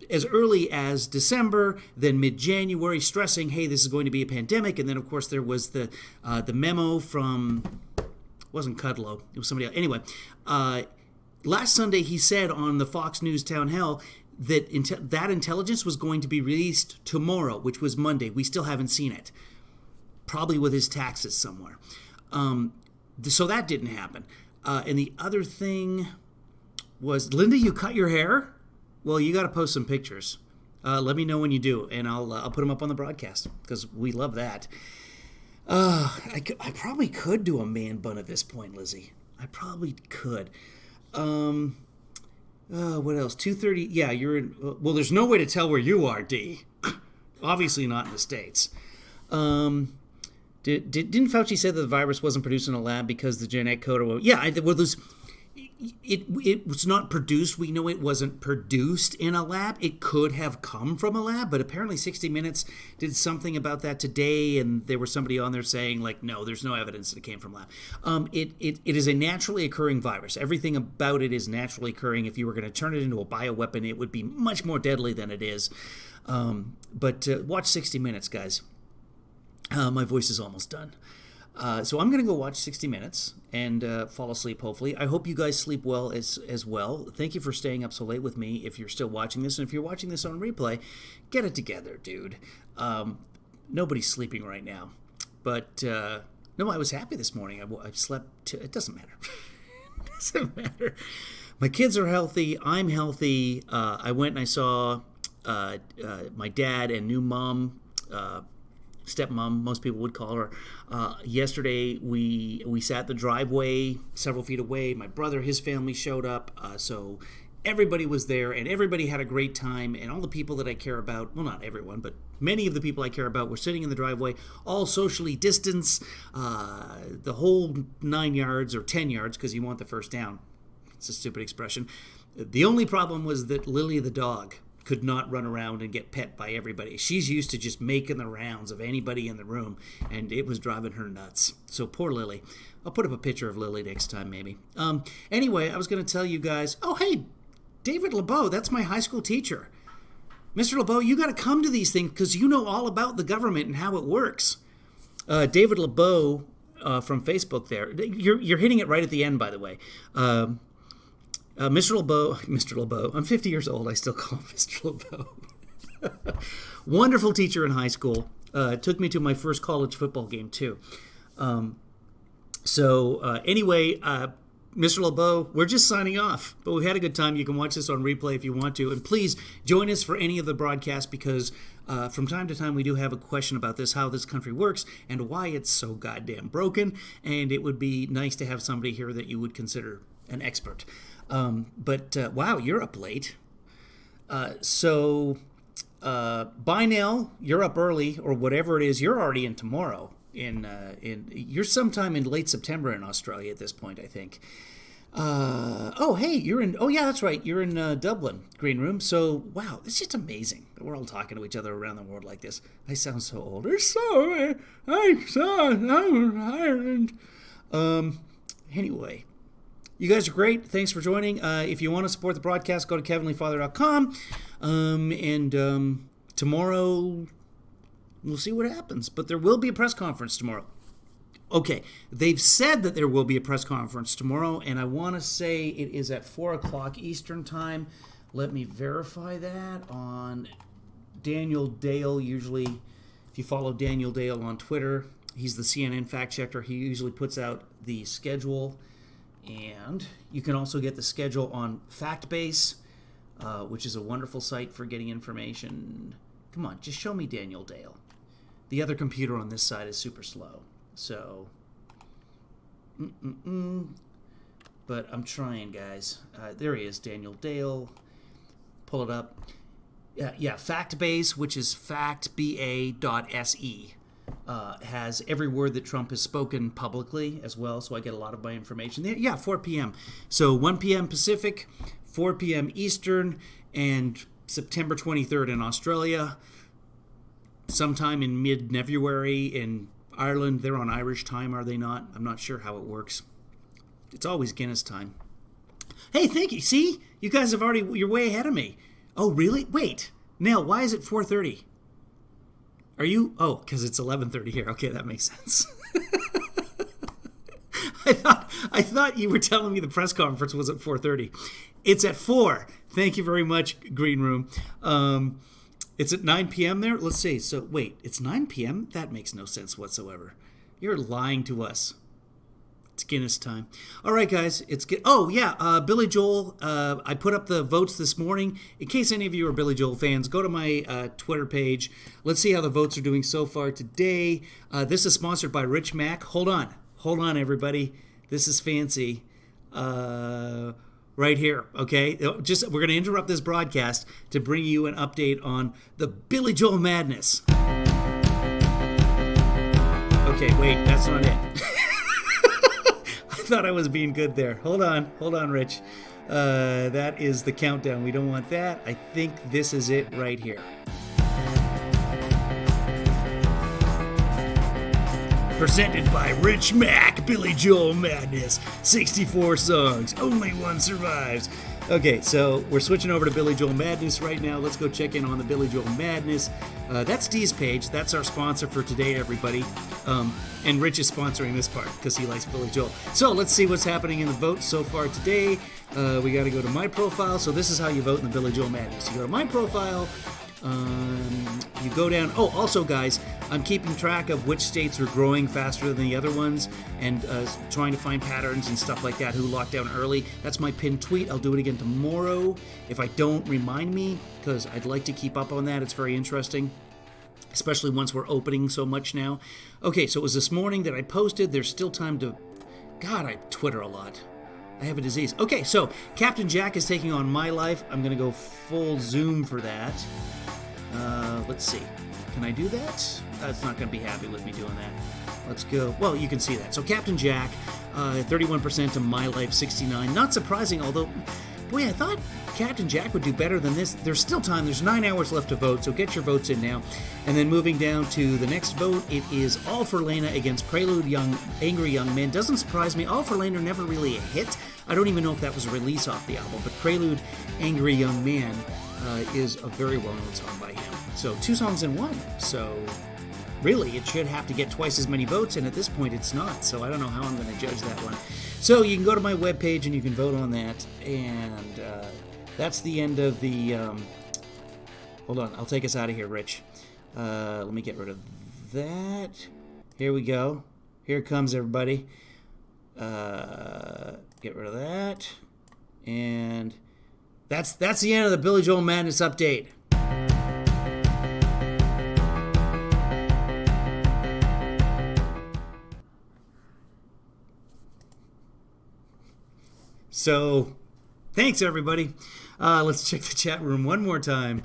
as early as December, then mid-January, stressing, hey, this is going to be a pandemic. And then, of course, there was the memo from, it wasn't Kudlow, it was somebody else. Anyway, last Sunday he said on the Fox News Town Hall that that intelligence was going to be released tomorrow, which was Monday. We still haven't seen it. Probably with his taxes somewhere. So that didn't happen. And the other thing was, Linda, you cut your hair? Well, you got to post some pictures. Let me know when you do, and I'll put them up on the broadcast because we love that. I probably could do a man bun at this point, Lizzie. I probably could. What else? 2:30. Yeah, you're in. Well, there's no way to tell where you are, D. Obviously not in the States. Didn't Fauci say that the virus wasn't produced in a lab because the genetic code? Yeah, well, it was not produced. We know it wasn't produced in a lab. It could have come from a lab, but apparently 60 Minutes did something about that today, and there was somebody on there saying, like, no, there's no evidence that it came from a lab. It is a naturally occurring virus. Everything about it is naturally occurring. If you were going to turn it into a bioweapon, it would be much more deadly than it is. But watch 60 Minutes, guys. My voice is almost done. So I'm going to go watch 60 Minutes and fall asleep, hopefully. I hope you guys sleep well as well. Thank you for staying up so late with me if you're still watching this. And if you're watching this on replay, get it together, dude. Nobody's sleeping right now. But, no, I was happy this morning. I slept. It doesn't matter. It doesn't matter. My kids are healthy. I'm healthy. I went and I saw my dad and new mom, stepmom, most people would call her. Yesterday, we sat in the driveway several feet away. My brother, his family showed up. So everybody was there, and everybody had a great time. And all the people that I care about, well, not everyone, but many of the people I care about were sitting in the driveway, all socially distanced, the whole 9 yards or 10 yards, because you want the first down. It's a stupid expression. The only problem was that Lily the dog could not run around and get pet by everybody. She's used to just making the rounds of anybody in the room, and it was driving her nuts. So poor Lily. I'll put up a picture of Lily next time, maybe. Anyway, I was going to tell you guys, oh, hey, David LeBeau, that's my high school teacher. Mr. LeBeau, you got to come to these things because you know all about the government and how it works. David LeBeau from Facebook there. You're hitting it right at the end, by the way. Mr. LeBeau, I'm 50 years old, I still call him Mr. LeBeau. Wonderful teacher in high school. Took me to my first college football game, too. Anyway, Mr. LeBeau, we're just signing off. But we had a good time. You can watch this on replay if you want to. And please join us for any of the broadcasts because from time to time we do have a question about this, how this country works and why it's so goddamn broken. And it would be nice to have somebody here that you would consider an expert. Wow, you're up late. Bye, Nell. You're up early, or whatever it is. You're already in tomorrow. You're sometime in late September in Australia at this point, I think. You're in. Oh, yeah, that's right. You're in Dublin, Green Room. So, wow, it's just amazing that we're all talking to each other around the world like this. I sound so old. Anyway. You guys are great. Thanks for joining. If you want to support the broadcast, go to kevinleefather.com. Tomorrow, we'll see what happens. But there will be a press conference tomorrow. Okay, they've said that there will be a press conference tomorrow, and I want to say it is at 4 o'clock Eastern time. Let me verify that on Daniel Dale. Usually, if you follow Daniel Dale on Twitter, he's the CNN fact checker. He usually puts out the schedule. And you can also get the schedule on FactBase, which is a wonderful site for getting information. Come on, just show me Daniel Dale. The other computer on this side is super slow. So, but I'm trying, guys. There he is, Daniel Dale. Pull it up. Yeah, FactBase, which is factba.se. Has every word that Trump has spoken publicly as well, so I get a lot of my information there. Yeah, 4 p.m. So 1 p.m. Pacific, 4 p.m. Eastern, and September 23rd in Australia. sometime in mid-February in Ireland. They're on Irish time, are they not? I'm not sure how it works. It's always Guinness time. Hey, thank you. See? You guys have already... You're way ahead of me. Oh, really? Wait. Nell, why is it 4:30? Are you... Oh, because it's 11:30 here. Okay, that makes sense. I thought you were telling me the press conference was at 4:30. It's at 4. Thank you very much, Green Room. It's at 9 p.m. there? Let's see. So, wait, it's 9 p.m.? That makes no sense whatsoever. You're lying to us. It's Guinness time. All right, guys. Oh, yeah. Billy Joel. I put up the votes this morning. In case any of you are Billy Joel fans, go to my Twitter page. Let's see how the votes are doing so far today. This is sponsored by Rich Mac. Hold on. Hold on, everybody. This is fancy. Right here, okay? We're going to interrupt this broadcast to bring you an update on the Billy Joel madness. Okay, wait, that's not it. I thought I was being good there. Hold on, Rich. That is the countdown. We don't want that. I think this is it right here. Presented by Rich Mac, Billy Joel Madness. 64 songs, only one survives. Okay, so we're switching over to Billy Joel Madness right now. Let's go check in on the Billy Joel Madness. That's Dee's page. That's our sponsor for today, everybody. And Rich is sponsoring this part because he likes Billy Joel. So let's see what's happening in the votes so far today. We got to go to my profile. So this is how you vote in the Billy Joel Madness. You go to my profile. You go down. Oh, also, guys, I'm keeping track of which states are growing faster than the other ones and trying to find patterns and stuff like that. Who locked down early? That's my pinned tweet. I'll do it again tomorrow if I don't remind me, because I'd like to keep up on that. It's very interesting, especially once we're opening so much now. Okay, so it was this morning that I posted. There's still time to... God, I Twitter a lot. I have a disease. Okay, so Captain Jack is taking on My Life. I'm going to go full zoom for that. Let's see. Can I do that? That's not going to be happy with me doing that. Let's go. Well, you can see that. So Captain Jack, 31% to My Life, 69%. Not surprising, although, boy, I thought Captain Jack would do better than this. There's still time. There's 9 hours left to vote, so get your votes in now. And then moving down to the next vote, it is All for Lena against Prelude, Angry Young Men. Doesn't surprise me. All for Lena never really a hit. I don't even know if that was a release off the album, but Prelude, Angry Young Man is a very well-known song by him. So 2 songs in 1. So really, it should have to get twice as many votes, and at this point it's not. So I don't know how I'm going to judge that one. So you can go to my webpage and you can vote on that. And that's the end of the... hold on, I'll take us out of here, Rich. Let me get rid of that. Here we go. Here it comes, everybody. Get rid of that. And that's the end of the Billy Joel Madness update. So, thanks everybody. Let's check the chat room one more time.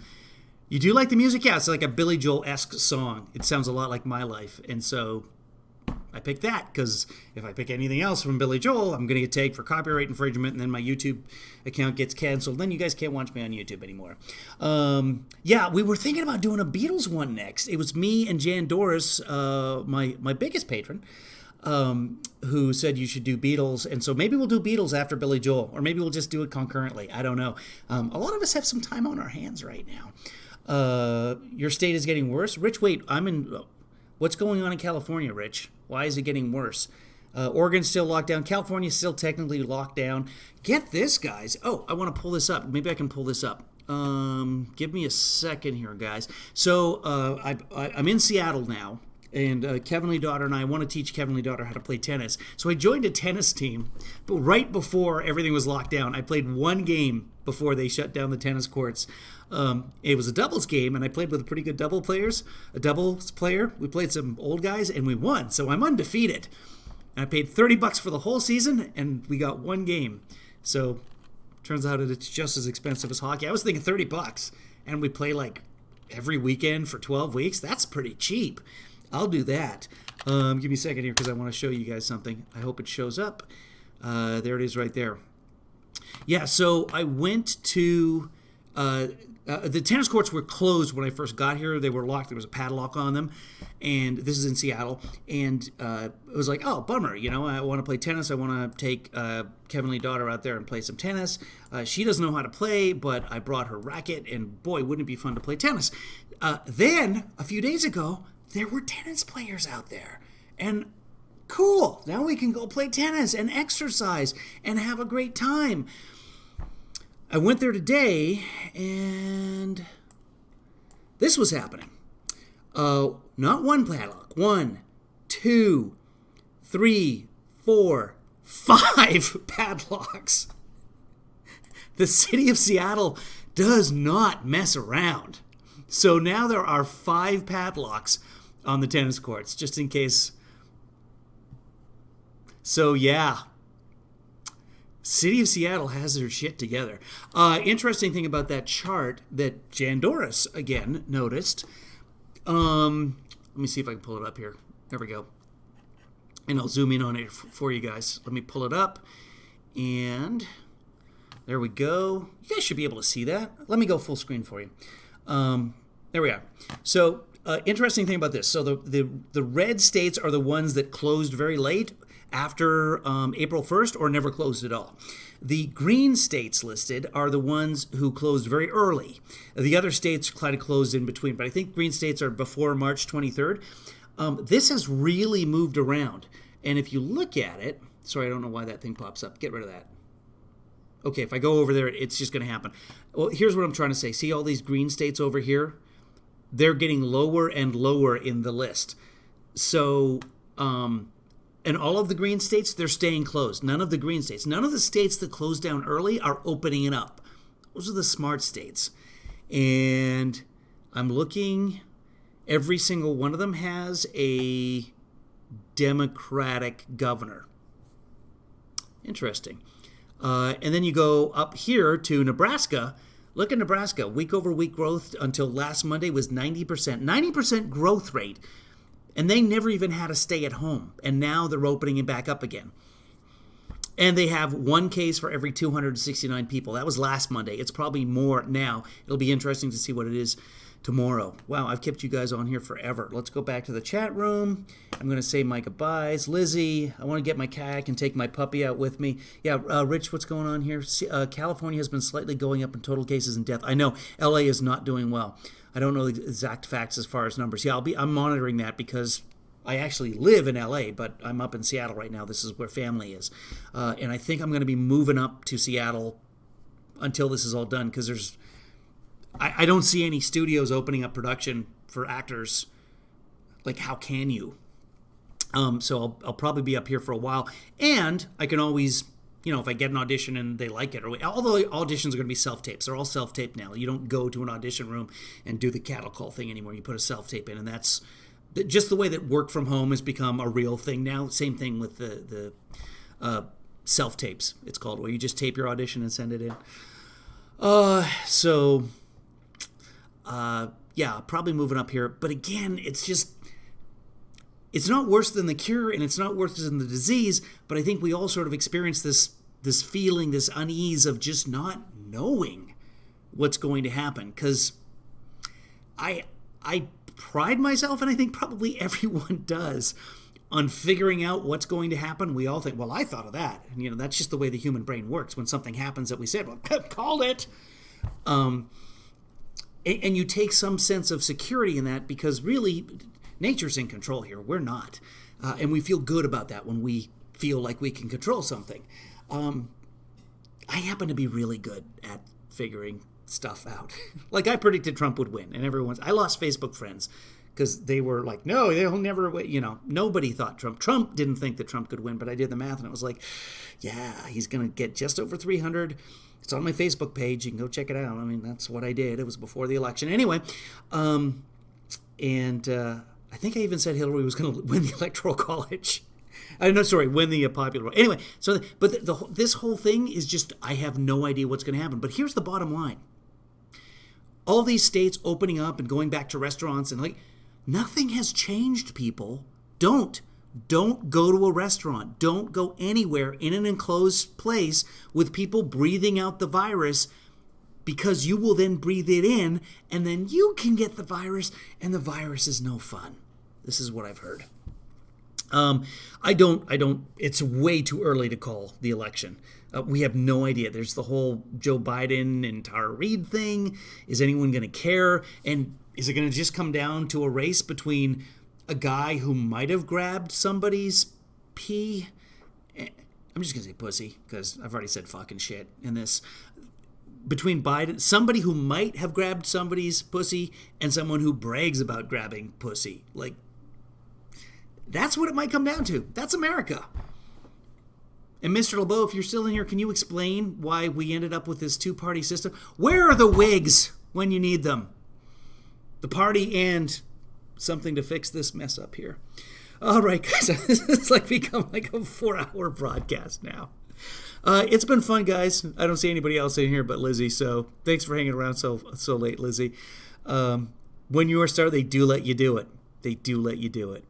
You do like the music? Yeah, it's like a Billy Joel-esque song. It sounds a lot like My Life. And so I picked that because if I pick anything else from Billy Joel, I'm going to get tagged for copyright infringement, and then my YouTube account gets canceled. Then you guys can't watch me on YouTube anymore. Yeah, we were thinking about doing a Beatles one next. It was me and Jan Doris, my biggest patron, who said you should do Beatles. And so maybe we'll do Beatles after Billy Joel, or maybe we'll just do it concurrently. I don't know. A lot of us have some time on our hands right now. Your state is getting worse. Rich, wait, what's going on in California, Rich? Why is it getting worse? Oregon's still locked down. California's still technically locked down. Get this, guys. Oh, I want to pull this up. Maybe I can pull this up. Give me a second here, guys. So I'm in Seattle now. And Kevin Lee Daughter and I want to teach Kevin Lee Daughter how to play tennis. So I joined a tennis team, but right before everything was locked down, I played one game before they shut down the tennis courts. It was a doubles game, and I played with a pretty good doubles player. We played some old guys, and we won. So I'm undefeated. And I paid $30 for the whole season, and we got one game. So turns out it's just as expensive as hockey. I was thinking $30, and we play like every weekend for 12 weeks. That's pretty cheap. I'll do that. Give me a second here because I want to show you guys something. I hope it shows up. There it is right there. Yeah, so I went to the tennis courts were closed when I first got here. They were locked. There was a padlock on them. And this is in Seattle. And it was like, oh, bummer. I want to play tennis. I want to take Kevin Lee daughter out there and play some tennis. She doesn't know how to play, but I brought her racket. And boy, wouldn't it be fun to play tennis. Then, a few days ago, there were tennis players out there. And cool. Now we can go play tennis and exercise and have a great time. I went there today, and this was happening. Not one padlock. 1, 2, 3, 4, 5 padlocks. The city of Seattle does not mess around. So now there are 5 padlocks on the tennis courts, just in case. So, yeah. City of Seattle has their shit together. Interesting thing about that chart that Jan Doris, again, noticed. Let me see if I can pull it up here. There we go. And I'll zoom in on it for you guys. Let me pull it up. And there we go. You guys should be able to see that. Let me go full screen for you. There we are. So, interesting thing about this. So the red states are the ones that closed very late, after April 1st, or never closed at all. The green states listed are the ones who closed very early. The other states kind of closed in between, but I think green states are before March 23rd. This has really moved around. And if you look at it, sorry, I don't know why that thing pops up. Get rid of that. Okay, if I go over there, it's just going to happen. Well, here's what I'm trying to say. See all these green states over here? They're getting lower and lower in the list. So, and all of the green states, they're staying closed. None of the green states. None of the states that closed down early are opening it up. Those are the smart states. And I'm looking, every single one of them has a Democratic governor. Interesting. And then you go up here to Nebraska. Look at Nebraska. Week-over-week growth until last Monday was 90%. 90% growth rate. And they never even had to stay at home. And now they're opening it back up again. And they have 1 case for every 269 people. That was last Monday. It's probably more now. It'll be interesting to see what it is tomorrow. Wow, I've kept you guys on here forever. Let's go back to the chat room. I'm going to say my goodbyes. Lizzie, I want to get my kayak and take my puppy out with me. Yeah, Rich, what's going on here? California has been slightly going up in total cases and death. I know LA is not doing well. I don't know the exact facts as far as numbers. Yeah, I'm monitoring that because I actually live in LA, but I'm up in Seattle right now. This is where family is. And I think I'm going to be moving up to Seattle until this is all done, because I don't see any studios opening up production for actors. Like, how can you? So I'll probably be up here for a while. And I can always, if I get an audition and they like it, although auditions are going to be self-tapes. They're all self-taped now. You don't go to an audition room and do the cattle call thing anymore. You put a self-tape in, and that's just the way that work from home has become a real thing now. Same thing with the self-tapes, it's called, where you just tape your audition and send it in. Yeah, probably moving up here. But again, it's not worse than the cure, and it's not worse than the disease. But I think we all sort of experience this feeling, this unease of just not knowing what's going to happen. Because I pride myself, and I think probably everyone does, on figuring out what's going to happen. We all think, well, I thought of that. And, that's just the way the human brain works. When something happens that we said, well, called it. And you take some sense of security in that, because really, nature's in control here. We're not. And we feel good about that when we feel like we can control something. I happen to be really good at figuring stuff out. Like, I predicted Trump would win, and I lost Facebook friends because they were like, no, they'll never win. Nobody thought Trump didn't think that Trump could win, but I did the math, and it was like, yeah, he's going to get just over 300. It's on my Facebook page. You can go check it out. I mean, that's what I did. It was before the election. Anyway, I think I even said Hillary was going to win the Electoral College. Win the popular vote. Anyway, this whole thing is just, I have no idea what's going to happen. But here's the bottom line. All these states opening up and going back to restaurants, and nothing has changed, people. Don't go to a restaurant. Don't go anywhere in an enclosed place with people breathing out the virus. because you will then breathe it in, and then you can get the virus, and the virus is no fun. This is what I've heard. It's way too early to call the election. We have no idea. There's the whole Joe Biden and Tara Reid thing. Is anyone going to care? And is it going to just come down to a race between a guy who might have grabbed somebody's pee? I'm just going to say pussy, because I've already said fucking shit in this. Between Biden, somebody who might have grabbed somebody's pussy, and someone who brags about grabbing pussy. Like, that's what it might come down to. That's America. And Mr. LeBeau, if you're still in here, can you explain why we ended up with this two-party system? Where are the wigs when you need them? The party and something to fix this mess up here. All right, guys, it's like become like a 4-hour broadcast now. It's been fun, guys. I don't see anybody else in here but Lizzie, so thanks for hanging around so late, Lizzie. When you are a star, they do let you do it. They do let you do it.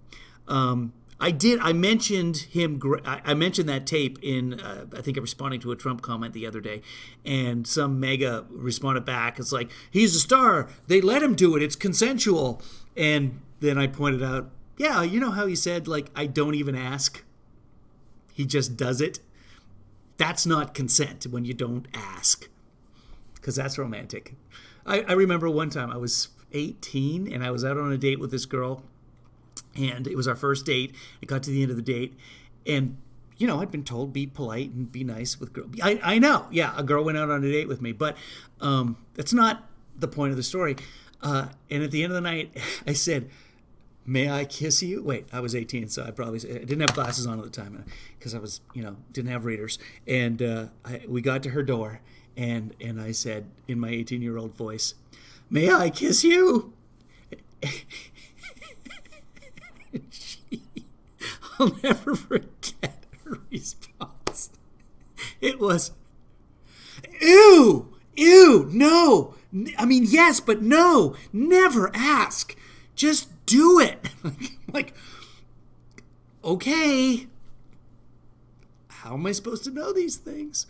I mentioned him. I mentioned that tape in, I think, responding to a Trump comment the other day, and some mega responded back. It's like, he's a star. They let him do it. It's consensual. And then I pointed out, yeah, you know how he said, like, I don't even ask. He just does it. That's not consent when you don't ask, because that's romantic. I remember one time I was 18 and I was out on a date with this girl, and it was our first date. It got to the end of the date, and you know, I'd been told be polite and be nice with girls. I know, yeah, a girl went out on a date with me, but that's not the point of the story. And at the end of the night, I said, may I kiss you? Wait, I was 18, so I didn't have glasses on at the time because I was, didn't have readers. And we got to her door, and I said in my 18-year-old voice, may I kiss you? I'll never forget her response. It was, ew, no. I mean, yes, but no, never ask. Just do it. Like, okay. How am I supposed to know these things?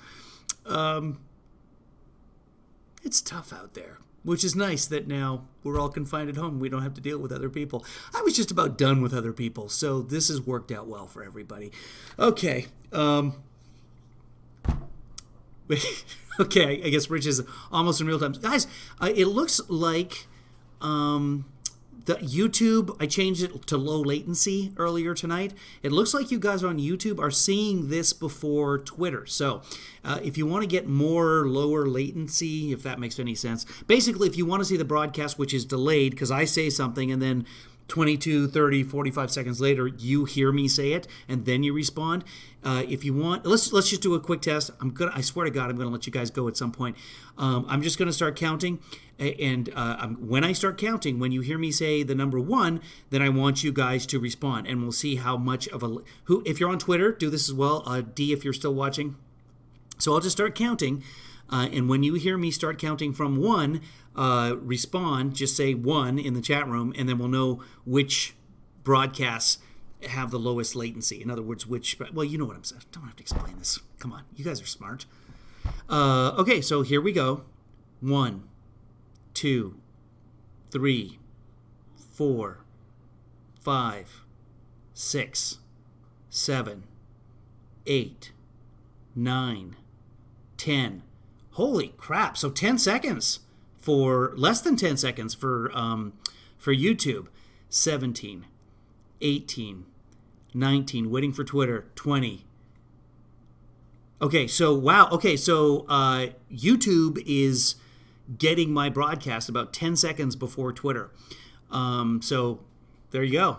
It's tough out there, which is nice that now we're all confined at home. We don't have to deal with other people. I was just about done with other people, so this has worked out well for everybody. Okay. Okay, I guess Rich is almost in real time. Guys, it looks like the YouTube, I changed it to low latency earlier tonight. It looks like you guys on YouTube are seeing this before Twitter. So if you want to get more lower latency, if that makes any sense. Basically, if you want to see the broadcast, which is delayed because I say something and then 22, 30, 45 seconds later, you hear me say it, and then you respond. If you want, let's just do a quick test. I swear to God, I'm gonna let you guys go at some point. I'm just gonna start counting, and when I start counting, when you hear me say the number 1, then I want you guys to respond, and we'll see how much of if you're on Twitter, do this as well. D, if you're still watching. So I'll just start counting, and when you hear me start counting from 1, respond, just say 1 in the chat room, and then we'll know which broadcasts have the lowest latency. In other words, well, you know what I'm saying. Don't have to explain this. Come on, you guys are smart. Okay, so here we go. 1, 2, 3, 4, 5, 6, 7, 8, 9, 10. Holy crap, so 10 seconds. For less than 10 seconds for YouTube. 17, 18, 19, waiting for Twitter, 20. Okay, so wow. Okay, so YouTube is getting my broadcast about 10 seconds before Twitter. So there you go.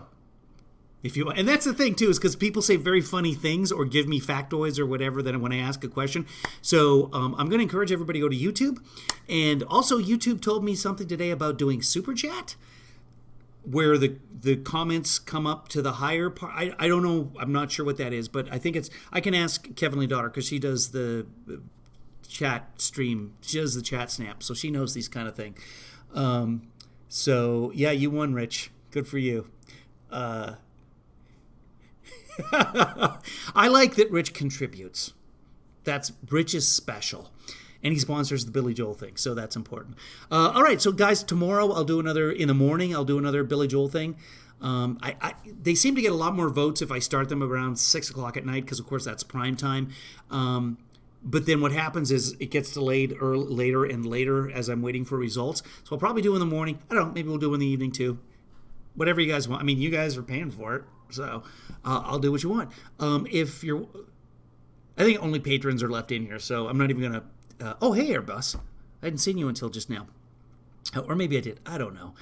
If you, and that's the thing too, is because people say very funny things or give me factoids or whatever then when I ask a question. So I'm going to encourage everybody to go to YouTube. And also YouTube told me something today about doing Super Chat, where the comments come up to the higher part. I don't know. I'm not sure what that is, but I think I can ask Kevin Lee Daughter because she does the chat stream. She does the chat snap, so she knows these kind of things. So yeah, you won, Rich. Good for you. I like that Rich contributes. Rich is special. And he sponsors the Billy Joel thing, so that's important. All right, so guys, tomorrow I'll do another, in the morning, I'll do another Billy Joel thing. They seem to get a lot more votes if I start them around 6 o'clock at night, because of course that's prime time. But then what happens is it gets delayed later and later as I'm waiting for results. So I'll probably do in the morning. I don't know, maybe we'll do in the evening too. Whatever you guys want. I mean, you guys are paying for it, so I'll do what you want. I think only patrons are left in here, so I'm not even going to... oh, hey, Airbus. I hadn't seen you until just now. Or maybe I did. I don't know.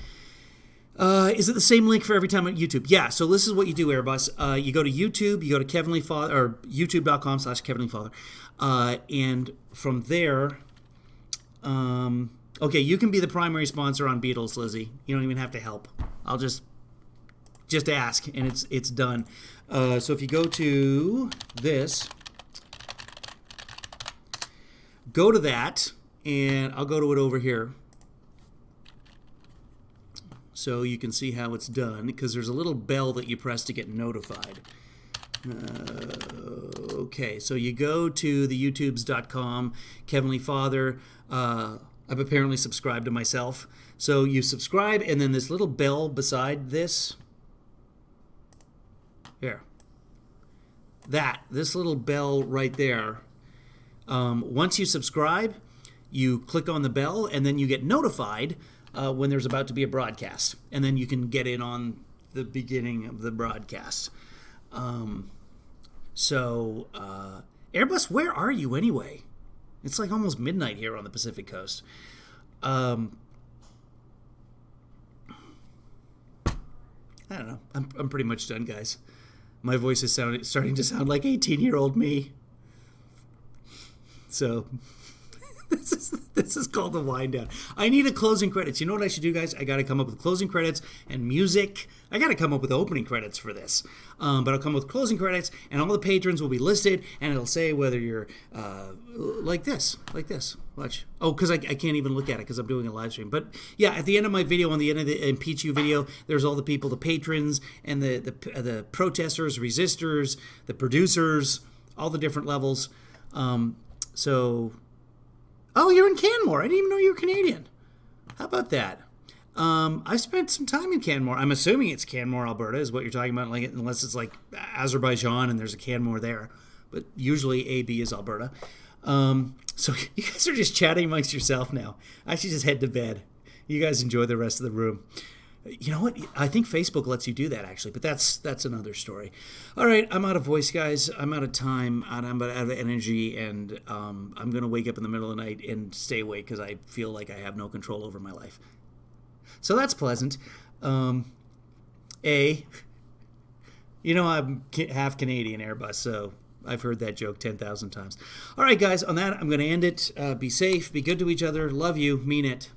Is it the same link for every time on YouTube? Yeah, so this is what you do, Airbus. You go to YouTube, you go to Kevin Lee Father, or youtube.com/Kevin Lee Father. And from there, okay, you can be the primary sponsor on Beatles, Lizzie. You don't even have to help. I'll just ask, and it's done. So if you go to this, go to that, and I'll go to it over here. So you can see how it's done, because there's a little bell that you press to get notified. Okay, so you go to the youtubes.com, Kevin Lee Father. I've apparently subscribed to myself. So you subscribe, and then this little bell beside this. Here. This little bell right there. Once you subscribe, you click on the bell, and then you get notified when there's about to be a broadcast. And then you can get in on the beginning of the broadcast. Airbus, where are you anyway? It's like almost midnight here on the Pacific Coast. I don't know. I'm pretty much done, guys. My voice is starting to sound like 18-year-old me. So... This is called the wind down. I need a closing credits. You know what I should do, guys? I got to come up with closing credits and music. I got to come up with opening credits for this. But I'll come up with closing credits, and all the patrons will be listed, and it'll say whether you're like this. Watch. Oh, because I can't even look at it because I'm doing a live stream. But yeah, at the end of my video, on the end of the Impeach You video, there's all the people, the patrons, and the protesters, resistors, the producers, all the different levels. Oh, you're in Canmore. I didn't even know you were Canadian. How about that? I spent some time in Canmore. I'm assuming it's Canmore, Alberta, is what you're talking about, like, unless it's like Azerbaijan and there's a Canmore there. But usually AB is Alberta. So you guys are just chatting amongst yourself now. I should just head to bed. You guys enjoy the rest of the room. You know what? I think Facebook lets you do that, actually, but that's another story. All right, I'm out of voice, guys. I'm out of time, and I'm out of energy, and I'm going to wake up in the middle of the night and stay awake because I feel like I have no control over my life. So that's pleasant. You know, I'm half Canadian, Airbus, so I've heard that joke 10,000 times. All right, guys, on that, I'm going to end it. Be safe, be good to each other, love you, mean it.